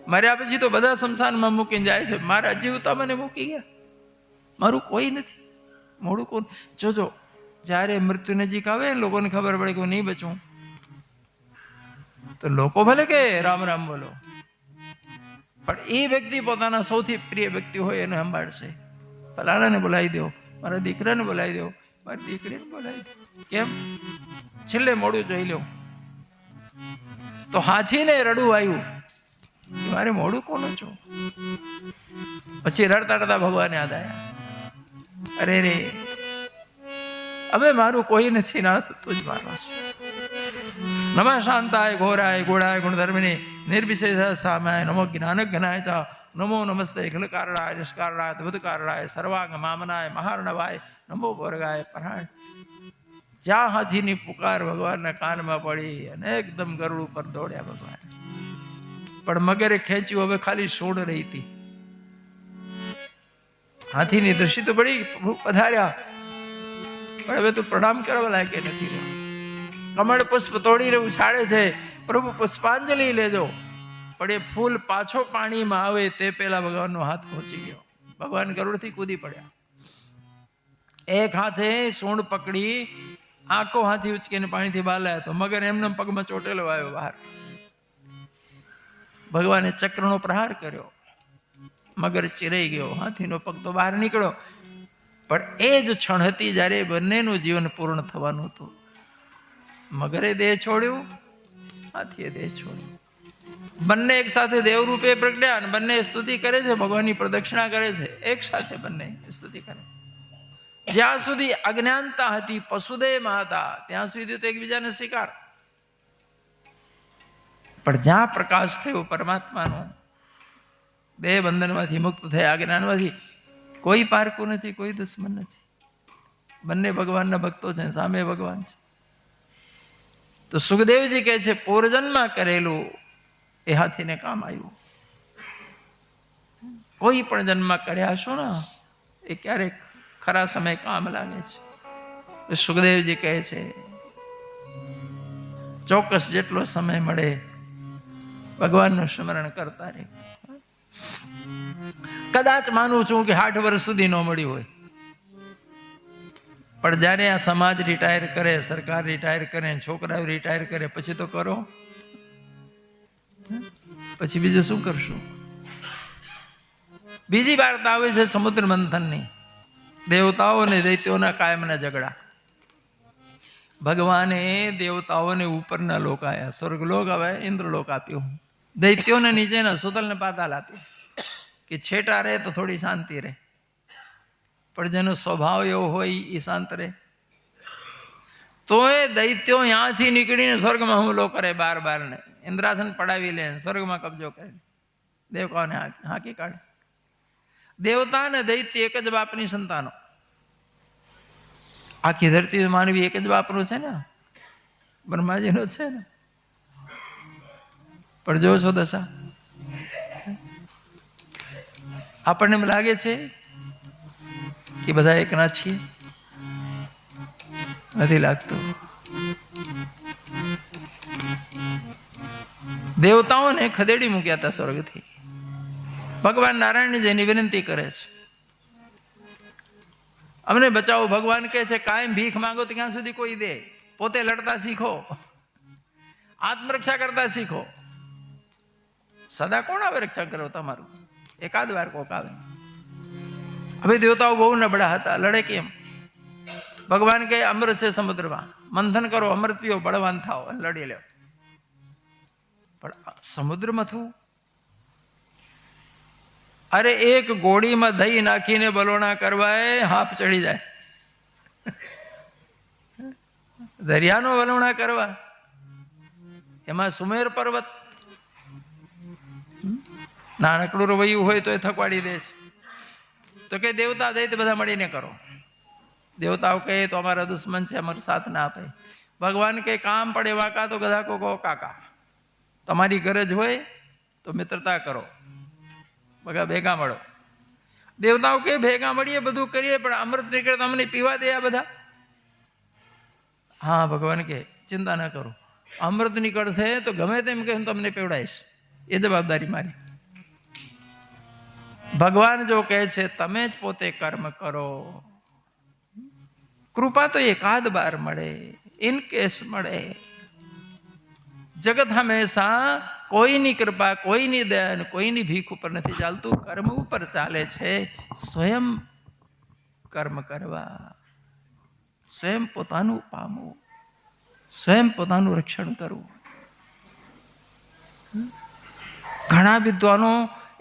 મર્યા પછી તો બધા શમશાનમાં મૂકીને જાય છે, મારા જીવતા મને મૂકી ગયા, મારું કોઈ નથી. મોડું કોણ? જોજો, જ્યારે મૃત્યુ નજીક આવે લોકોને ખબર પડે કે હું નહીં બચું, તો લોકો ભલે કે રામ રામ બોલો, પણ એ વ્યક્તિ પોતાના સૌથી પ્રિય વ્યક્તિ હોય એને સંભાળશે. ફલાણાને બોલાવી દો, મારા દીકરાને બોલાવી દો, મારી દીકરીને બોલાવી દો. કેમ? છેલ્લે મોડું જોઈ લો. તો હાથીને રડવું આવ્યું, મારે મોડું કોનું છું? પછી રડતા રડતા ભગવાન યાદ આવ્યા, અરે રે, હવે મારું કોઈ નથી, ના તું જ મારો છે. નમઃ શાંતાય ઘોરાય ગોળાય ગુણધર્મિની નિર્વિશેષ સામાય નમો જ્ઞાન ઘનાય ચ નમો નમસ્તે ખિલકારણાય નિષ્કારણાય અદ્ભુતકારણાય સર્વાંગ મામનાય મહાર્ણવાય નમો ભોરગાય પરાય. જ્યાં હાથીની પુકાર ભગવાનના કાનમાં પડી અને એકદમ ગરુડ ઉપર દોડ્યા ભગવાન. પણ મગરે ખેંચ્યું, હવે ખાલી સોડ રહી હતી. હાથીની દ્રષ્ટિ તો પડી, પધાર્યા, પણ હવે તું પ્રણામ કરવા લાયક નથી રહ્યો. કમળ પુષ્પ તોડીને ઉછાળે છે, પ્રભુ પુષ્પાંજલિ લેજો. પણ એ ફૂલ પાછો પાણીમાં આવે તે પહેલા ભગવાનનો હાથ પહોંચી ગયો. ભગવાન ગરુડથી કૂદી પડ્યા. એક હાથે સૂંઢ પકડી આખો હાથી ઉચકીને પાણીથી બહાર લાવ્યા, તો મગર એમને પગમાં ચોટેલો આવ્યો બહાર. ભગવાને ચક્રનો પ્રહાર કર્યો, મગર ચીરાઈ ગયો, હાથીનો પગ તો બહાર નીકળ્યો. પણ એ જ ક્ષણ હતી જ્યારે બંનેનું જીવન પૂર્ણ થવાનું હતું. મગરે દેહ છોડ્યું, હાથીએ દેહ છોડ્યું. બંને એક સાથે દેવરૂપે પ્રગટ્યા અને બંને સ્તુતિ કરે છે, ભગવાનની પ્રદક્ષિણા કરે છે. એક સાથે બંને સ્તુતિ કરે. જ્યાં સુધી અજ્ઞાનતા હતી, પશુદેહમાં હતા, ત્યાં સુધી તો એકબીજાને સ્વીકાર. પણ જ્યાં પ્રકાશ થયો પરમાત્માનો, દેહ બંધનમાંથી મુક્ત થયા, અજ્ઞાનમાંથી, કોઈ પારકું નથી, કોઈ દુશ્મન નથી. બંને ભગવાનના ભક્તો છે, સામે ભગવાન છે. તો સુખદેવજી કહે છે, પૂર્વજન્મમાં કરેલું એ હાથીને કામ આવ્યું. કોઈ પણ જન્મમાં કર્યા હશો ને, એ ક્યારેક ખરા સમય કામ લાગે છે. સુખદેવજી કહે છે, ચોક્કસ જેટલો સમય મળે ભગવાનનું સ્મરણ કરતા રહે. કદાચ માનું છું કે 60 વર્ષ સુધી ન મળ્યું હોય, પણ જ્યારે આ સમાજ રિટાયર કરે, સરકાર રિટાયર કરે, છોકરાઓ રિટાયર કરે, પછી તો કરો, પછી બીજું શું કરશું? બીજી વાર્તા આવે છે સમુદ્ર મંથનની. દેવતાઓ અને દૈત્યોના કાયમના ઝઘડા. ભગવાને દેવતાઓને ઉપરના લોક આપ્યા, સ્વર્ગલોક આવે, ઇન્દ્રલોક આપ્યો. દૈત્યોને નીચેના સુતલને પાતાલ આપ્યો કે છેટા રહે તો થોડી શાંતિ રહે. પણ જેનો સ્વભાવ એવો હોય એ શાંત રહે. તો એ દૈત્યો ત્યાંથી નીકળીને સ્વર્ગમાં હુમલો કરે, બાર ને ઇન્દ્રાસન પડાવી લે, સ્વર્ગમાં કબજો કરે, દેવતાઓને હાંકી કાઢે. દેવતા અને દૈત્ય એક જ બાપની સંતાનો. આખી ધરતી માનવી એક જ બાપનો છે ને, બ્રહ્માજીનો છે ને. પણ જો છો દશા, આપણને એમ લાગે છે કે બધા એકના છીએ, નથી લાગતું. દેવતાઓને ખદેડી મૂક્યા હતા સ્વર્ગથી. ભગવાન નારાયણની જેની વિનંતી કરે છે, અમને બચાવો. ભગવાન કહે છે, કાયમ ભીખ માંગો તો ક્યાં સુધી કોઈ દે? પોતે લડતા શીખો, આત્મરક્ષા કરતા શીખો. સદા કોણ આવે રક્ષા કરો તમારું? એકાદ વાર કોક આવે. હવે દેવતાઓ બહુ નબળા હતા, લડે કેમ? ભગવાન કહે, અમૃત છે સમુદ્રમાં, મંથન કરો, અમૃત પીઓ, બળવાન થાઓ અને લડી લો. પણ સમુદ્રમાં થયું, અરે એક ગોળીમાં દહીં નાખીને બલોણા કરવા હાફ ચડી જાય. દરિયાનો બલોણા કરવા, એમાં સુમેર પર્વત નાનકડું રવૈયું હોય તો એ થકવાડી દે છે. તો કે દેવતા દૈત્ય બધા મળીને કરો. દેવતાઓ કહે તો અમારા દુશ્મન છે, અમારો સાથ ના આપે. ભગવાન કે કામ પડે વાકા તો ગધા કો કહો કાકા. તમારી ગરજ હોય તો મિત્રતા કરો, બધા ભેગા મળો. દેવતાઓ કે ભેગા મળીએ, બધું કરીએ, પણ અમૃત નીકળે તો અમને પીવા દે આ બધા. હા, ભગવાન કે ચિંતા ના કરો, અમૃત નીકળશે તો ગમે તેમ કે હું તમને પીવડાવીશ, એ જવાબદારી મારી. ભગવાન જો કહે છે તમે જ પોતે કર્મ કરો, કૃપા તો એકાદ બાર મળે, ઇન કેસ મળે. જગત હંમેશા કોઈની કૃપા, કોઈની દયા, કોઈની ભીખ ઉપર નથી ચાલતું, કર્મ ઉપર ચાલે છે. સ્વયં કર્મ કરવા, સ્વયં પોતાનું પામવું, સ્વયં પોતાનું રક્ષણ કરવું. ઘણા વિદ્વાનો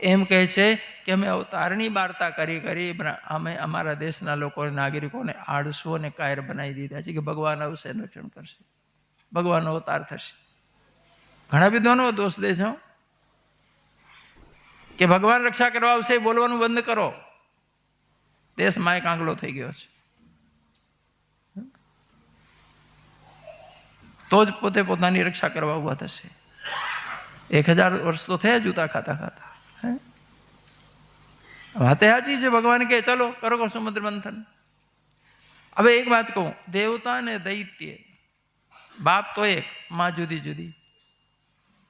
એમ કહે છે કે અમે અવતારની વાર્તા કરી અમે અમારા દેશના લોકોને, નાગરિકોને આળસુ અને કાયર બનાવી દીધા છે કે ભગવાન આવશે, રક્ષણ કરશે, ભગવાનનો અવતાર થશે. ઘણા વિદ્વાનો દોષ દે છે કે ભગવાન રક્ષા કરવા આવશે, બોલવાનું બંધ કરો, દેશ માય કાંગલો થઈ ગયો છે. તો જ પોતે પોતાની રક્ષા કરવા ઉભા થશે. 1000 વર્ષ તો થયા જૂતા ખાતા ખાતા. વાતે સાચી છે. ભગવાન કહે ચલો કરો સમુદ્ર મંથન. હવે એક વાત કહું, દેવતા ને દૈત્ય, બાપ તો એક, માં જુદી જુદી.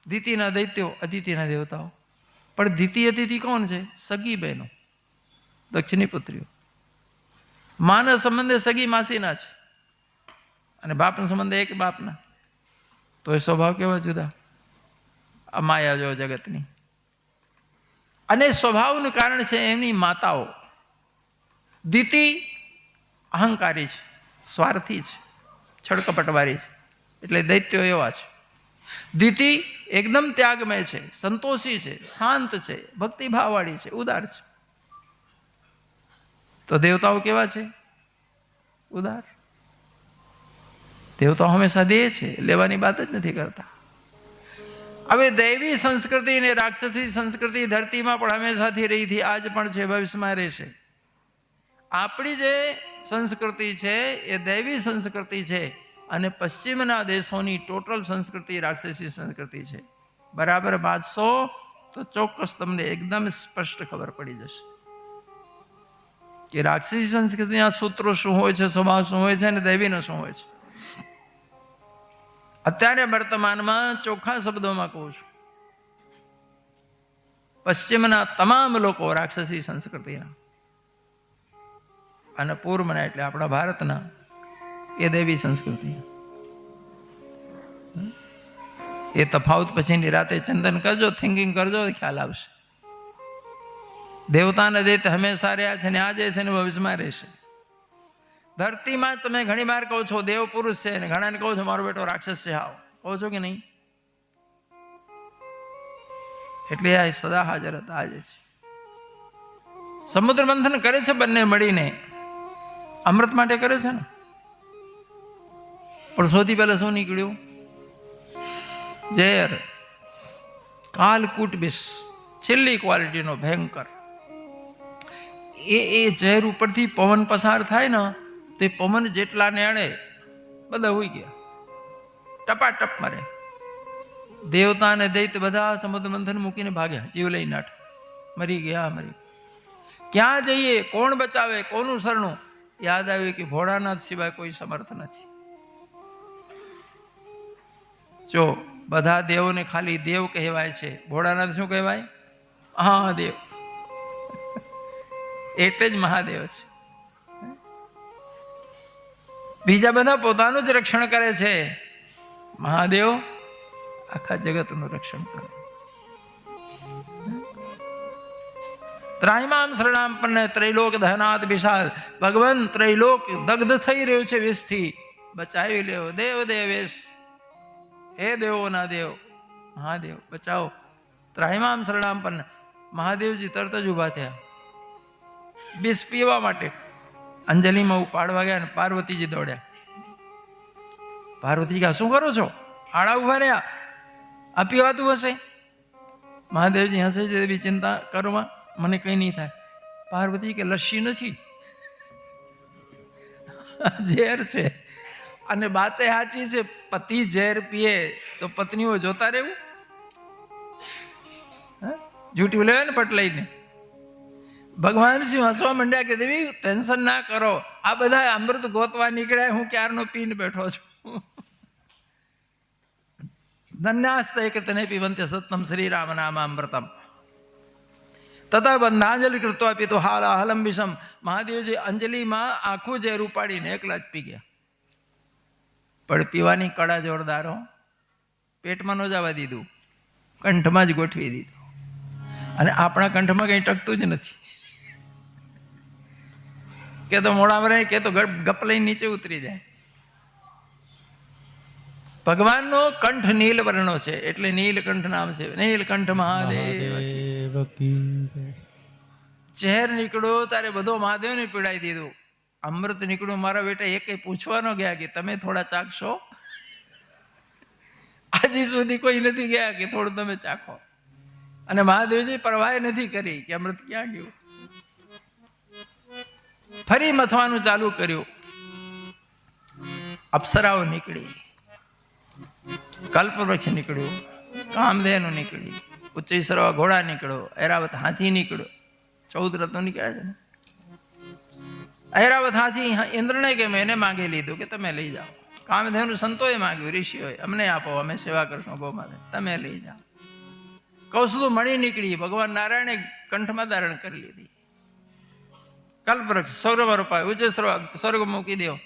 દિતિના દૈત્યો, અદિતિના દેવતાઓ. પણ દિતિ અદિતિ કોણ છે? સગી બહેનો, દક્ષિણી પુત્રીઓ. માના સંબંધે સગી માસીના છે અને બાપના સંબંધે એક બાપના. તો એ સ્વભાવ કેવા જુદા. આ માયા જો જગતની. અને સ્વભાવનું કારણ છે એમની માતાઓ. દિતિ અહંકારી છે, સ્વાર્થી છે, છળકપટવારી છે, એટલે દૈત્યો એવા છે. દિતિ એકદમ ત્યાગમય છે, સંતોષી છે, શાંત છે, ભક્તિભાવવાળી છે, ઉદાર છે. તો દેવતાઓ કેવા છે? ઉદાર. દેવતાઓ હંમેશા દે છે, લેવાની વાત જ નથી કરતા. હવે દૈવી સંસ્કૃતિ અને રાક્ષસી સંસ્કૃતિ ધરતીમાં પણ હંમેશાથી રહી હતી, આજ પણ છે, ભવિષ્યમાં રહેશે. આપણી જે સંસ્કૃતિ છે એ દૈવી સંસ્કૃતિ છે અને પશ્ચિમના દેશોની ટોટલ સંસ્કૃતિ રાક્ષસી સંસ્કૃતિ છે. બરાબર વાંચશો તો ચોક્કસ તમને એકદમ સ્પષ્ટ ખબર પડી જશે કે રાક્ષસી સંસ્કૃતિના સૂત્રો શું હોય છે, સ્વભાવ શું હોય છે અને દૈવીનો શું હોય છે. અત્યારે વર્તમાનમાં ચોખ્ખા શબ્દોમાં કહું છું, પશ્ચિમના તમામ લોકો રાક્ષસી સંસ્કૃતિના અને પૂર્વના એટલે આપણા ભારતના એ દૈવી સંસ્કૃતિ. એ તફાવત પછીની રાતે ચિંતન કરજો, થિંકિંગ કરજો, ખ્યાલ આવશે. દેવતાને દૈત્ય હંમેશા રહ્યા છે ને આજે છે ને ભવિષ્યમાં રહેશે. ધરતીમાં તમે ઘણી વાર કહો છો દેવ પુરુષ છે ને ઘણાને કહો છો મારો બેટો રાક્ષસ છે, આવો કહો છો કે નહીં? એટલે આ સદા હાજર હતા, આજે છે. સમુદ્ર મંથન કરે છે બંને મળીને, અમૃત માટે કરે છે ને. પણ સૌથી પહેલા શું નીકળ્યું? ઝેર. કાલકૂટ વિષ, છેલ્લી ક્વોલિટીનો ભયંકર. એ ઝેર ઉપરથી પવન પસાર થાય ને તો એ પવન જેટલા ને અડે બધા હોઈ ગયા, ટપાટપ મરે. દેવતા અને દૈત્ય બધા સમુદ્ર મંથન મૂકીને ભાગ્યા, જીવ લઈ નાઠ, મરી ગયા, મરી. ક્યાં જઈએ? કોણ બચાવે? કોનું શરણું? યાદ આવ્યું કે ભોળાનાથ સિવાય કોઈ સમર્થ નથી. જો બધા દેવોને ખાલી દેવ કહેવાય છે, ભોળાનાથ શું કહેવાય? મહાદેવ. એટલે જ મહાદેવ છે. બીજા બધા પોતાનું જ રક્ષણ કરે છે, મહાદેવ આખા જગતનું રક્ષણ કરે. ત્રાહિમામ શરણાપન્ન ત્રૈલોક દહનાદ વિશાલ. ભગવાન ત્રૈલોક દગ્ધ થઈ રહ્યું છે વિષથી, બચાવી લેવો દેવ દેવેશ. હે દેવોના દેવ મહાદેવ બચાવો. ત્રાહિમામ શરણાપન્ન. મહાદેવજી તરત જ ઉભા થયા વિષ પીવા માટે. અંજલિમાં ઉપાડવા ગયા ને પાર્વતીજી દોડ્યા. પાર્વતી કહ્યા શું કરો છો? આડા ઉભા રહ્યા, આ પીવાતું હશે. મહાદેવજી હસે છે, એવી ચિંતા કરમાં મને કઈ નહીં થાય. પાર્વતી કે લસ્સી નથી, ઝેર છે. અને બાતે સાચી છે, પતિ ઝેર પીએ તો પત્નીઓ જોતા રહેવું? જૂઠું લેવે ને પટ લઈને. ભગવાન શ્રી હસવા માંડ્યા કે દેવી ટેન્શન ના કરો, આ બધા અમૃત ગોતવા નીકળ્યા, હું ક્યારનો પીને બેઠો છું. ધન્યાસ્તે કે તને પીવંતે સત્તમ શ્રી રામ નામ અમૃતમ. તથા બંધાંજલિ કૃત્વા પીતો હાલાહલમ વિષમ. મહાદેવજી અંજલિમાં આખું ઝેર ઉપાડીને એકલા જ પી ગયા. પણ પીવાની કળા જોરદારો, પેટમાં ન જવા દીધું, કંઠમાં જ ગોઠવી દીધું. અને આપણા કંઠમાં કંઈ ટકતું જ નથી. કે તો મોડામાં રહે, કે તો ગપ લઈને નીચે ઉતરી જાય. ભગવાનનો કંઠ નીલવર્ણો છે એટલે નીલકંઠ નામ છે. નીલકંઠ મહાદેવ. ઝેર નીકળ્યો ત્યારે બધો મહાદેવને પીડાઈ દીધું. અમૃત નીકળ્યું, મારા બેટા એ કઈ પૂછવા ન ગયા કે તમે થોડા ચાખશો? હજી સુધી કોઈ નથી ગયા કે થોડું તમે ચાખો. અને મહાદેવજી પરવાહ નથી કરી કે અમૃત ક્યાં ગયું. ફરી મથવાનું ચાલુ કર્યું. અપ્સરાઓ નીકળી, કલ્પવૃક્ષ નીકળ્યું, કામધેનુ નીકળી, ઉચ્ચૈશ્રવા ઘોડા નીકળ્યો, ઐરાવત હાથી નીકળ્યો. 14 રત્નો નીકળ્યા છે ને. ઐરાવત હાથી ઇન્દ્રને કે મેં એને માંગી લીધું કે તમે લઈ જાઓ. કામધેનુ સંતોએ માંગ્યું, ઋષિઓએ, અમને આપો, અમે સેવા કરશું ગૌ માતા, તમે લઈ જાઓ. કૌસુદુ મણી નીકળી, ભગવાન નારાયણે કંઠમાં ધારણ કરી લીધી. કલ્પવૃક્ષ સ્વર્ગમાં રોપાય, ઉચ્ચૈશ્રવા સ્વર્ગ મૂકી દો.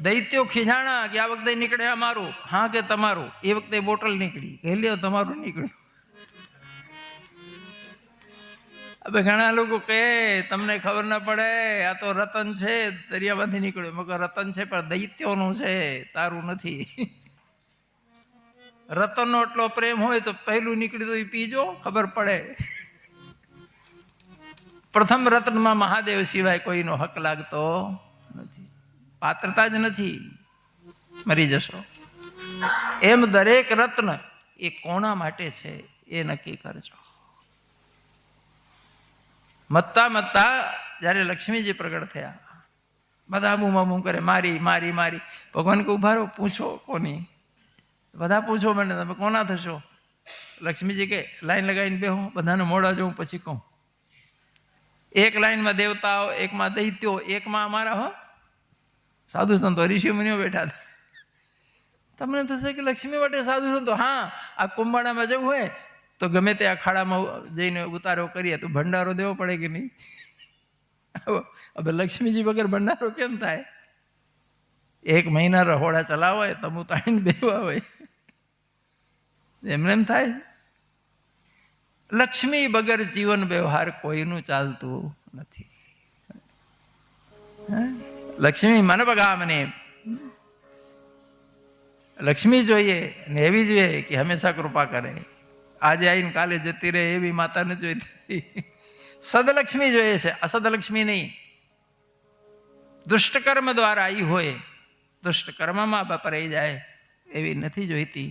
દૈત્યો ખીજાણા કે આ વખતે નીકળે અમારું. હા કે તમારું. એ વખતે બોટલ નીકળી, કે લ્યો તમારું નીકળ્યું. હવે ઘણા લોકો કહે તમને ખબર ના પડે, આ તો રતન છે, દરિયામાંથી નીકળ્યું. મગર રતન છે પણ દૈત્યોનું છે, તારું નથી. રતનનો એટલો પ્રેમ હોય તો પહેલું નીકળ્યું તો એ પીજો, ખબર પડે. પ્રથમ રત્નમાં મહાદેવ સિવાય કોઈનો હક લાગતો નથી, પાત્રતા જ નથી, મરી જશો. એમ દરેક રત્ન એ કોના માટે છે એ નક્કી કરજો. મત્તા મત્તા જ્યારે લક્ષ્મીજી પ્રગટ થયા, બધા બૂમાબૂમ કરે, મારી મારી મારી. ભગવાન કે ઉભા રહો, પૂછો કોની. બધા પૂછો મને, તમે કોના થશો? લક્ષ્મીજી કે લાઈન લગાવીને બેહો, બધાને મોડા જોઉં પછી કહું. એક લાઈનમાં દેવતાઓ, એકમાં દૈત્યો, એકમાં અમારા હો સાધુ સંતો, ઋષિ મુનિઓ બેઠા હતા. તમને થશે કે લક્ષ્મી માટે સાધુ સંતો. હા, આ કુંભાડામાં જવું હોય તો ગમે તે અખાડામાં જઈને ઉતારો કરીએ તો ભંડારો દેવો પડે કે નહીં? હવે લક્ષ્મીજી વગર ભંડારો કેમ થાય? 1 મહિના રહોડા ચલાવો હોય, તમુ તાણીને બેવા હોય, એમને એમ થાય. લક્ષ્મી વગર જીવન વ્યવહાર કોઈનું ચાલતું નથી. લક્ષ્મી મન બગામને, લક્ષ્મી જોઈએ ને એવી જોઈએ કે હંમેશા કૃપા કરે. આજે આવીને કાલે જતી રહે એવી માતા નથી જોઈતી. સદલક્ષ્મી જોઈએ છે, અસદલક્ષ્મી નહીં. દુષ્ટકર્મ દ્વારા આવી હોય, દુષ્ટકર્મમાં વપરાઈ જાય એવી નથી જોઈતી.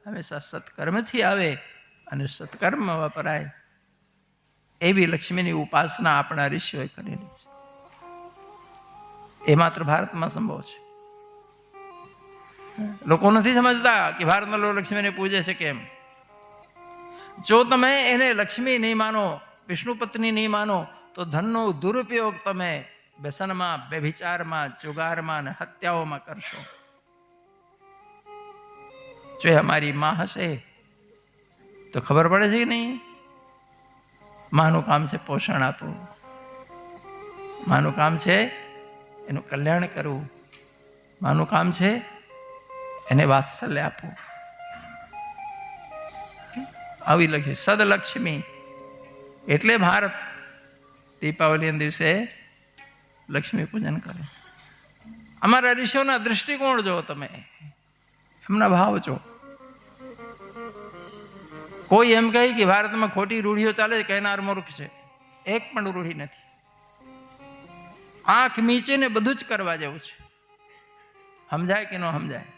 હંમેશા સત્કર્મથી આવે અને સત્કર્મ વપરાય એવી લક્ષ્મીની ઉપાસના આપણા ઋષિઓએ કરેલી છે. એ માત્ર ભારતમાં સંભવ છે. લોકો નથી સમજતા કે ભારતમાં લોકો લક્ષ્મીને પૂજે છે કેમ. જો તમે એને લક્ષ્મી નહીં માનો, વિષ્ણુ પત્ની નહીં માનો, તો ધનનો દુરુપયોગ તમે વ્યસનમાં, વ્યભિચારમાં, જુગારમાં અને હત્યાઓમાં કરશો. જો એ અમારી માં હશે તો ખબર પડે છે કે નહીં? માનું કામ છે પોષણ આપવું, માનું કામ છે એનું કલ્યાણ કરવું, માનું કામ છે એને વાત્સલ્ય આપવું. આવી લક્ષ્મી, સદલક્ષ્મી. એટલે ભારત દીપાવલીના દિવસે લક્ષ્મી પૂજન કરે. અમારા ઋષિઓના દૃષ્ટિકોણ જો તમે, એમના ભાવ જો. કોઈ એમ કહે કે ભારતમાં ખોટી રૂઢિઓ ચાલે છે, કહેનાર મૂર્ખ છે. એક પણ રૂઢિ નથી. આંખ મીચીને બધું જ કરવા જેવું છે. સમજાય કે ન સમજાય?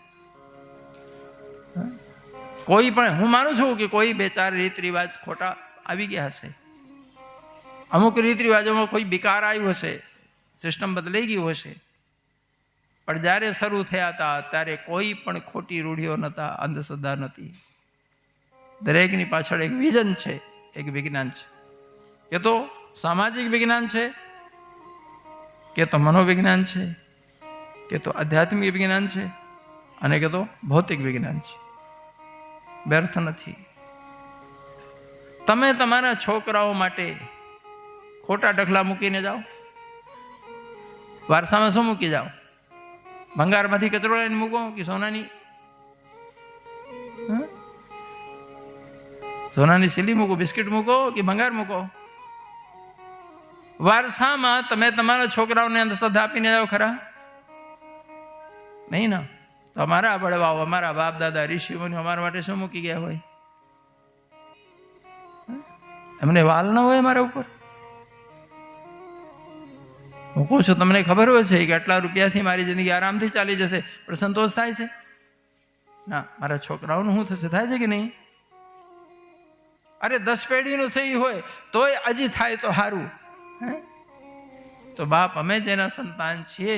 કોઈ પણ, હું માનું છું કે કોઈ 2-4 રીત રિવાજ ખોટા આવી ગયા હશે. અમુક રીત રિવાજોમાં કોઈ વિકાર આવ્યું હશે, સિસ્ટમ બદલાઈ ગયું હશે. પણ જ્યારે શરૂ થયા હતા ત્યારે કોઈ પણ ખોટી રૂઢિઓ નહોતા, અંધશ્રદ્ધા નહોતી. દરેકની પાછળ એક વિઝન છે, એક વિજ્ઞાન છે. કે તો સામાજિક વિજ્ઞાન છે, કે તો મનોવિજ્ઞાન છે, કે તો આધ્યાત્મિક વિજ્ઞાન છે, અને કે તો ભૌતિક વિજ્ઞાન છે. વ્યર્થ નથી. તમે તમારા છોકરાઓ માટે ખોટા ડખલા મૂકીને જાઓ? વારસામાં શું મૂકી જાઓ? ભંગારમાંથી કચરો લઈને મૂકો કે સોનાની સોનાની સીલી મૂકો, બિસ્કિટ મૂકો કે ભંગાર મૂકો? વારસામાં તમે તમારા છોકરાઓને અંધશ્રદ્ધા આપીને જાઓ ખરા? નહીં ના. તમારા વડવાઓ, અમારા બાપ દાદા ઋષિઓને અમારા માટે શું મૂકી ગયા હોય? એમને વાલ ન હોય અમારા ઉપર? હું કહું છું, તમને ખબર હોય છે કે આટલા રૂપિયાથી મારી જિંદગી આરામથી ચાલી જશે, પણ સંતોષ થાય છે? ના. મારા છોકરાઓનું શું થશે? થાય છે કે નહીં? અરે 10 પેઢીનું થયું હોય તોય હજી થાય તો સારું. તો બાપ, અમે જેના સંતાન છીએ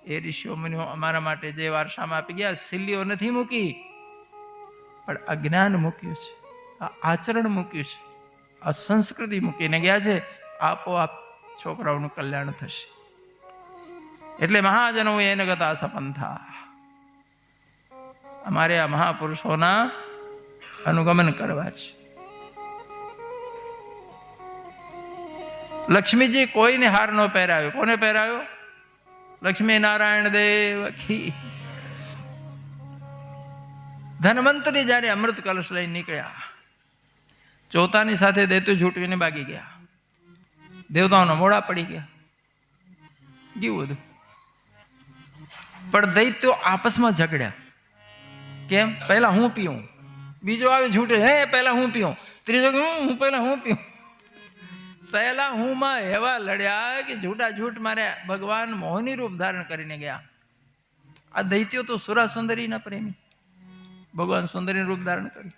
એ ઋષિઓ મુનિઓ અમારા માટે જે વારસામાં આપી ગયા, સિલ્લીઓ નથી મૂકી, પણ આ જ્ઞાન મૂક્યું છે, આ આચરણ મૂક્યું છે, આ સંસ્કૃતિ મૂકીને ગયા છે. આપોઆપ છોકરાઓનું કલ્યાણ થશે. એટલે મહાજનો એને ગતા સપંથા, અમારે આ મહાપુરુષોના અનુગમન કરવા છે. લક્ષ્મીજી કોઈને હાર ન પહેરાવ્યો. કોને પહેરાવ્યો? લક્ષ્મી નારાયણ દેવ કી. ધનવંતરી જયારે અમૃત કલશ લઈને નીકળ્યા, ચોતાની સાથે દૈત્યો ઝૂંટવીને ભાગી ગયા, દેવતાઓના મોડા પડી ગયા, ગયું બધું. પણ દૈત્યો આપસમાં ઝઘડ્યા. કેમ? પહેલા હું પીઉં, બીજો આવે ઝૂંટે, હે પહેલા હું પીઉં, ત્રીજો હું પહેલા હું પીઉં. પહેલા હું માં એવા લડ્યા કે ઝૂઠા ઝૂઠ મારે ભગવાન મોહની રૂપ ધારણ કરીને ગયા. આ દૈત્યો તો સુરા સુંદરીના પ્રેમી, ભગવાન સુંદરીનું રૂપ ધારણ કર્યું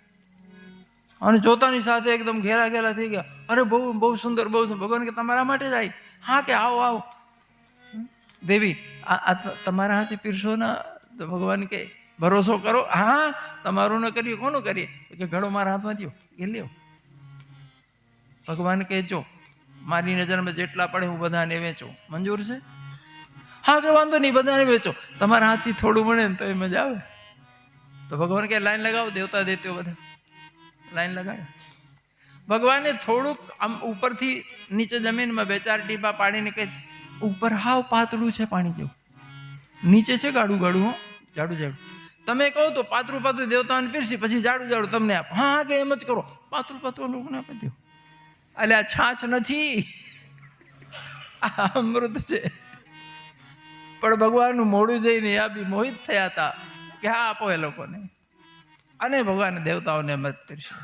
અને જોતાની સાથે એકદમ ઘેરા ઘેરા થઈ ગયા. અરે બહુ બહુ સુંદર, બહુ સુંદર. ભગવાન કે તમારા માટે જ આવી? હા કે આવો આવો દેવી, આ તમારા હાથે પીરસો ના? તો ભગવાન કે ભરોસો કરો. હા, તમારું ન કર્યું કોનું કરીએ? કે ઘડો મારા હાથમાં દો, એ લ્યો. ભગવાન કે જો મારી નજરમાં જેટલા પડે હું બધાને વેચું, મંજૂર છે? હા કે વાંધો નહીં, બધાને વેચો, તમારા હાથથી થોડું મળે ને તો એ મજા આવે. તો ભગવાન કે લાઈન લગાવો. દેવતા દેત્યો બધા લાઈન લગાડ્યા. ભગવાને થોડુંક આમ ઉપરથી નીચે જમીનમાં 2-4 ટીપા પાડીને કહે, ઉપર હાવ પાતળું છે પાણી જેવું, નીચે છે ગાડું ગાડું, હો જાડું જાડું. તમે કહો તો પાતળું પાતળું દેવતાને પીરસી, પછી જાડું જાડું તમને આપ. હા કે એમ જ કરો, પાતળું પાતળું લોકોને આપી દો. એટલે આ છાછ નથી, આ અમૃત છે. પણ ભગવાનનું મોડું જઈને આ બી મોહિત થયા હતા કે હા આપો એ લોકોને. અને ભગવાન દેવતાઓને મત પીરસ્યો.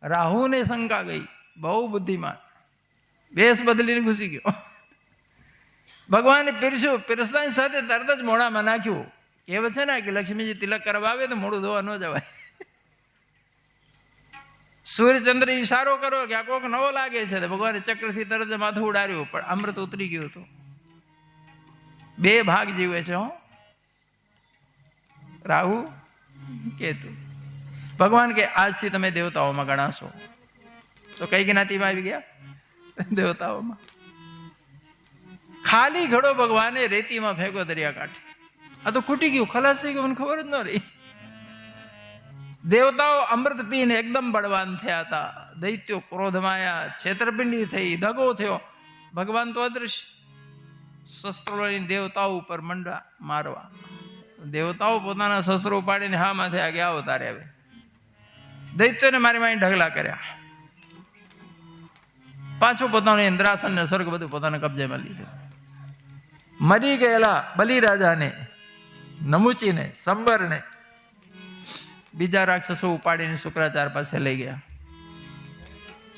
રાહુને શંકા ગઈ, બહુ બુદ્ધિમાન, વેશ બદલીને ઘૂસી ગયો. ભગવાને પીરસ્યું, પીરસતાની સાથે તરત જ મોઢામાં નાખ્યું. કહેવત છે ને કે લક્ષ્મીજી તિલક કરવા આવે તો મોઢું ધોવા ન જવાય. સૂર્યચંદ્ર ઈશારો કરો કે આ કોક નવો લાગે છે, તો ભગવાને ચક્રથી તરત જ માથું ઉડાડ્યું, પણ અમૃત ઉતરી ગયું હતું. 2 ભાગ જીવે છે, હો, રાહુ કેતુ. ભગવાન કે આજથી તમે દેવતાઓમાં ગણાશો. તો કઈ જ્ઞાતિમાં આવી ગયા? દેવતાઓમાં. ખાલી ઘડો ભગવાને રેતીમાં ફેંકો દરિયા કાંઠે. આ તો ખૂટી ગયું, ખલાસ થઈ ગયું, મને ખબર જ ન રહી. દેવતાઓ અમૃત પીને એકદમ બળવાન થયા હતા. દૈત્યો ક્રોધમાં આવ્યા, છેતરપિંડી થઈ, દગો થયો. ભગવાન તો અદૃશ્ય, શસ્ત્રો લઈને દેવતાઓ ઉપર મંડા મારવા. દેવતાઓ પોતાના શસ્ત્રો ઉપાડીને હા માથે આગે આવો તારે. હવે દૈત્યોને મારી મારી ઢગલા કર્યા. પાછું પોતાનું ઇન્દ્રાસન ને સ્વર્ગ બધું પોતાના કબજેમાં લીધું. મરી ગયેલા બલિરાજાને, નમુચીને, સંબરને બીજા રાક્ષસો ઉપાડીને શુક્રાચાર્ય પાસે લઈ ગયા.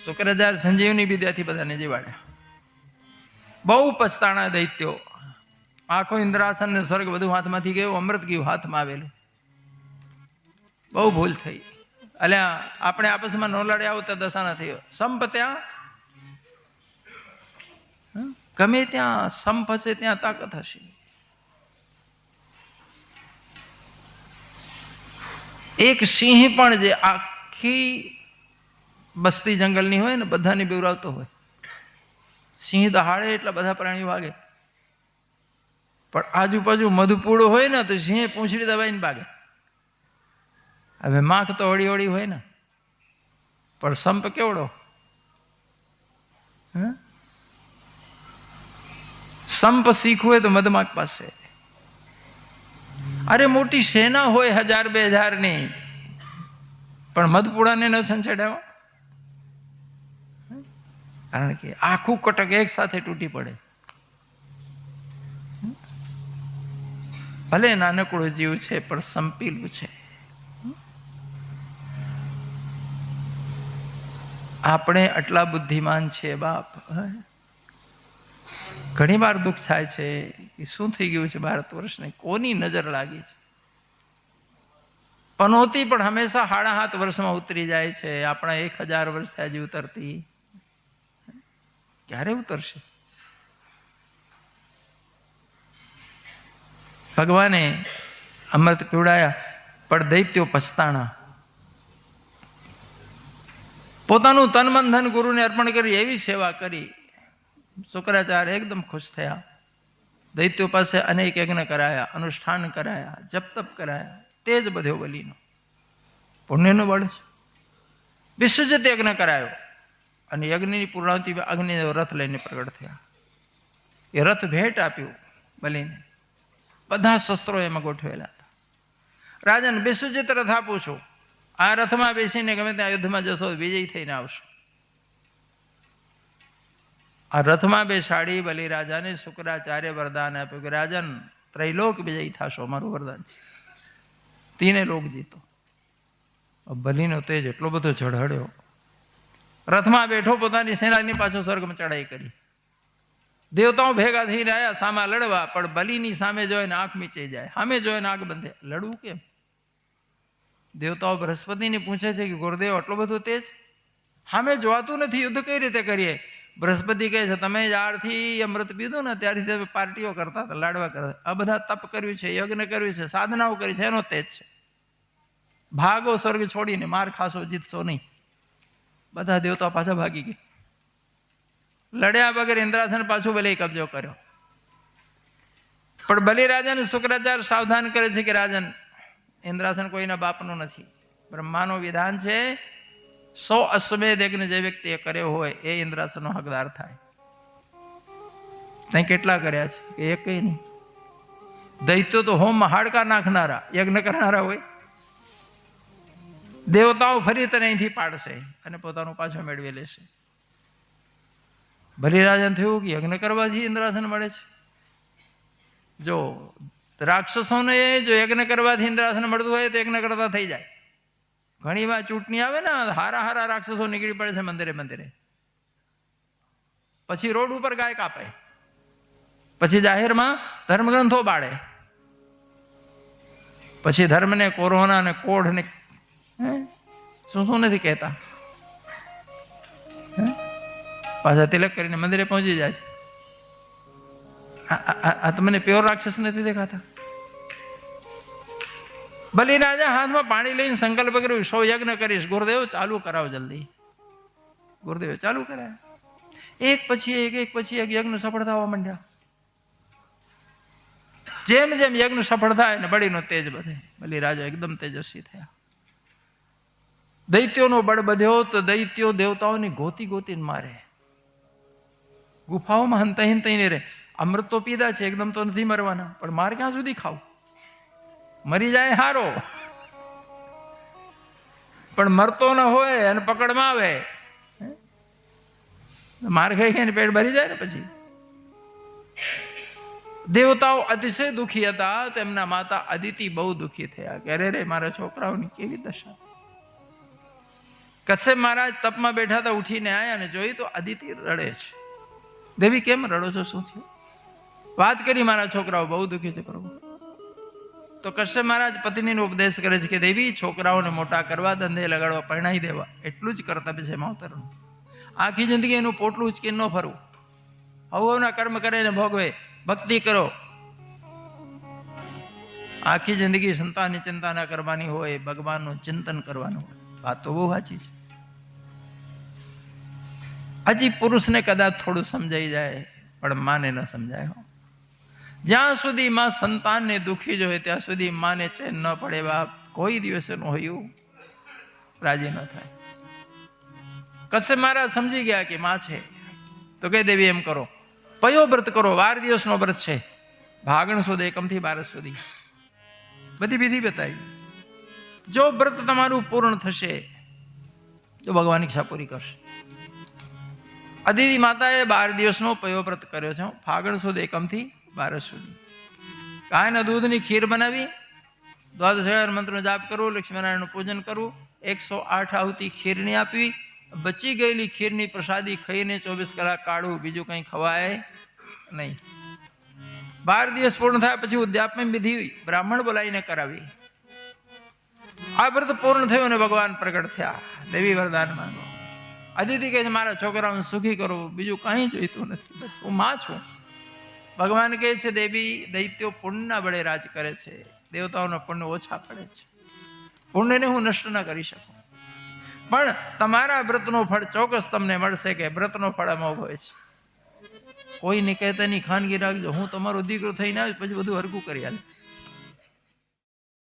શુક્રાચાર્ય સંજીવની વિદ્યાથી બધાને જીવાડ્યા. બહુ પછતાણા દૈત્યો. આખો ઇન્દ્રાસન ને સ્વર્ગ બધું હાથમાંથી ગયું, અમૃત ગયું હાથમાં આવેલું. બહુ ભૂલ થઈ. અલ્યા આપણે આપસમાં નો લડ્યા આવું તો દશા ના થયો. સંપ ત્યાં ગમે ત્યાં સંપ હશે ત્યાં તાકાત હશે. એક સિંહ પણ જે આખી બસ્તી જંગલની હોય ને બધાને બીવરાવતો હોય. સિંહ દહાડે એટલે બધા પ્રાણીઓ ભાગે, પણ આજુબાજુ મધુપૂડો હોય ને તો સિંહ પૂંછડી દબાઈને ભાગે. હવે માખ તો હળી હળી હોય ને, પણ સંપ કેવડો, સંપ શીખવું હોય તો મધમાખ પાસે. અરે મોટી સેના હોય 1000-2000 ની, પણ મધપુડાને ન સંચેડાવો, કારણ કે આખું કટક એક સાથે તૂટી પડે. ભલે નાનકડો જીવ છે પણ સંપેલું છે. આપણે આટલા બુદ્ધિમાન છીએ બાપ. ઘણી વાર દુઃખ થાય છે કે શું થઈ ગયું છે ભારત વર્ષને, કોની નજર લાગી છે. પનોતી પણ હંમેશા 7.5 વર્ષમાં ઉતરી જાય છે. આપણા 1000 વર્ષ થયા હજી ઉતરતી, ક્યારે ઉતરશે? ભગવાને અમૃત પીવડાયા પણ દૈત્યો પછતાણા. પોતાનું તન મન ધન ગુરુને અર્પણ કરી એવી સેવા કરી, શુક્રાચાર્ય એકદમ ખુશ થયા. દૈત્યો પાસે અનેક યજ્ઞ કરાયા, અનુષ્ઠાન કરાયા, જપ તપ કરાયા. તે જ બધો બલીનો પુણ્યનો બળ છે. વિસર્જિત યજ્ઞ કરાયો અને યજ્ઞની પૂર્ણાવતી અગ્નિનો રથ લઈને પ્રગટ થયા. એ રથ ભેટ આપ્યું બલીને. બધા શસ્ત્રો એમાં ગોઠવેલા હતા. રાજન વિસર્જિત રથ આપું છું, આ રથમાં બેસીને ગમે ત્યાં યુદ્ધમાં જશો, વિજય થઈને આવશો. આ રથમાં બેસાડી બલિ રાજાને શુક્રાચાર્ય વરદાન આપ્યું કે રાજન ત્રૈલોક વિજય થશો, અમારું વરદાન છે. 3 લોક જીતો. બલિનો તેજ એટલો બધો ઝળહળ્યો, રથમાં બેઠો પોતાની સેનાની પાછો સ્વર્ગમાં ચડાઈ કરી. દેવતાઓ ભેગા થઈને આવ્યા સામા લડવા, પણ બલિની સામે જોઈને આંખ મીચાઈ જાય, સામે જોઈને આંખ બંધે. લડવું કેમ? દેવતાઓ બૃહસ્પતિને પૂછે છે કે ગુરુદેવ આટલો બધો તેજ, સામે જોવાતું નથી, યુદ્ધ કઈ રીતે કરીએ? બૃહસ્પતિ કહે છે તમે જ્યારથી અમૃત પીધું ને ત્યારથી તમે પાર્ટીઓ કરતા હતા, લાડવા કરતા. આ બધા તપ કર્યું છે, યજ્ઞ કર્યું છે, સાધનાઓ કરી છે, એનો તેજ છે. ભાગો સ્વર્ગ છોડીને, માર ખાશો, જીતશો નહીં. બધા દેવતાઓ પાછા ભાગી ગયા. લડ્યા વગર ઇન્દ્રાસન પાછું બલિએ કબજો કર્યો. પણ બલિ રાજાને શુક્રાચાર્ય સાવધાન કરે છે કે રાજન, ઇન્દ્રાસન કોઈના બાપનું નથી, બ્રહ્માનું વિધાન છે. 100 અશ્વમેધ યજ્ઞ જે વ્યક્તિએ કર્યો હોય એ ઇન્દ્રાસનનો હકદાર થાય. ત્યાં કેટલા કર્યા છે કે એક કઈ નહીં. દૈત્યો તો હોમમાં હાડકા નાખનારા, યજ્ઞ કરનારા હોય. દેવતાઓ ફરી તને અહીંથી પાડશે અને પોતાનું પાછો મેળવી લેશે. બલિરાજન થયું કે યજ્ઞ કરવાથી ઇન્દ્રાસન મળે છે. જો રાક્ષસોને જો યજ્ઞ કરવાથી ઇન્દ્રાસન મળતું હોય તો યજ્ઞ કરતા થઈ જાય. ઘણી વાર ચૂંટણી આવે ને, હારા રાક્ષસો નીકળી પડે છે મંદિરે, પછી રોડ ઉપર ગાય કાપે, પછી જાહેરમાં ધર્મગ્રંથો બાળે, પછી ધર્મને કોરોના ને કોઢ ને શું નથી કહેતા, પાછા તિલક કરીને મંદિરે પહોંચી જાય છે. આ તમને પ્યોર રાક્ષસ નથી દેખાતા? બલિ રાજા હાથમાં પાણી લઈને સંકલ્પ કર્યો 100 યજ્ઞ કરીશ. ગુરુદેવ ચાલુ કરાવો જલ્દી. ગુરુદેવ ચાલુ કરાય. એક પછી એક યજ્ઞ સફળ થવા માંડ્યા. જેમ જેમ યજ્ઞ સફળ થાય ને બળીનો તેજ વધે. બલિ રાજા એકદમ તેજસ્વી થયા. દૈત્યોનો બળ વધ્યો તો દૈત્યો દેવતાઓની ગોતીને મારે, ગુફાઓમાં હંતાઈને રહે. અમૃત તો પીધા છે, એકદમ તો નથી મરવાના, પણ માર ક્યાં સુધી ખાવ? મરી જાય હારો, પણ મરતો ન હોય અને પકડમાં આવે, માર ખાઈ ખાઈને પેટ ભરી જાય ને પછી. દેવતાઓ અતિશય દુઃખી હતા. તેમના માતા અદિતિ બહુ દુઃખી થયા કે અરે રે મારા છોકરાઓની કેવી દશા છે. કશ્યપ મહારાજ તપમાં બેઠા હતા, ઉઠીને આવ્યા અને જોઈ તો અદિતિ રડે છે. દેવી કેમ રડો છો, શું થયું? વાત કરી મારા છોકરાઓ બહુ દુઃખી છે પ્રભુ. તો કશ્યપ મહારાજ પત્નીનો ઉપદેશ કરે છે કે દેવી છોકરાઓને મોટા કરવા, ધંધે લગાડવા, પરણાઈ દેવા એટલું જ કર્તવ્ય છે માવતરનું. આખી જિંદગી એનું પોટલું ઉચકીને ન ફરવું. હવના કર્મ કરીને ભોગવે, ભક્તિ કરો. આખી જિંદગી સંતાનની ચિંતા ના કરવાની હોય, ભગવાનનું ચિંતન કરવાનું હોય. વાત તો બહુ સાચી છે. હજી પુરુષને કદાચ થોડું સમજાઈ જાય, પણ માને ન સમજાય. જ્યાં સુધી માં સંતાનને દુઃખી જ હોય ત્યાં સુધી માને ચેન ન પડે. બાપ કોઈ દિવસે ન હોય રાજી ન થાય. કશ્યપ મહારાજ સમજી ગયા કે માં છે, તો કે દેવી એમ કરો, પયો વ્રત કરો, 12 દિવસનો વ્રત છે, ભાગણ સુદ એકમથી 12 સુધી બધી વિધિ બતાવી. જો વ્રત તમારું પૂર્ણ થશે તો ભગવાન ઈચ્છા પૂરી કરશે. અદિતિ માતાએ 12 દિવસનો પયો વ્રત કર્યો છે, ફાગણ સુદ એકમથી 12 સુધી. ગાયના દૂધની ખીર બનાવી, દ્વાદશ મંત્રનો જાપ કરવો, લક્ષ્મીનારાયણનું પૂજન કરવું, 108 આહુતિ ખીરની આપવી, બચી ગયેલી ખીરની પ્રસાદી ખાઈને 24 કલાક કાઢવું, બીજું કંઈ ખવાય નહીં. 12 દિવસ પૂર્ણ થયા પછી ઉદ્યાપન વિધિ બ્રાહ્મણ બોલાવીને કરાવી. આ વ્રત પૂર્ણ થયું અને ભગવાન પ્રગટ થયા. દેવી વરદાન માંગો. અદિતિ કહે છે મારા છોકરાઓને સુખી કરો, બીજું કંઈ જોઈતું નથી, હું માં છું. ભગવાન કહે છે દેવી, દૈત્યો પુણ્યના બળે રાજ કરે છે, દેવતાઓના પુણ્ય ઓછા પડે છે, પુણ્યને હું નષ્ટ ન કરી શકું, પણ તમારા વ્રતનું ફળ ચોક્કસ તમને મળશે. કે વ્રતનો ફળ અમોઘ હોય છે. કોઈને કહેતા નહીં, ખાનગી રાખજો, હું તમારો દીકરો થઈને આવીશ પછી બધું હરકું કરી આલે.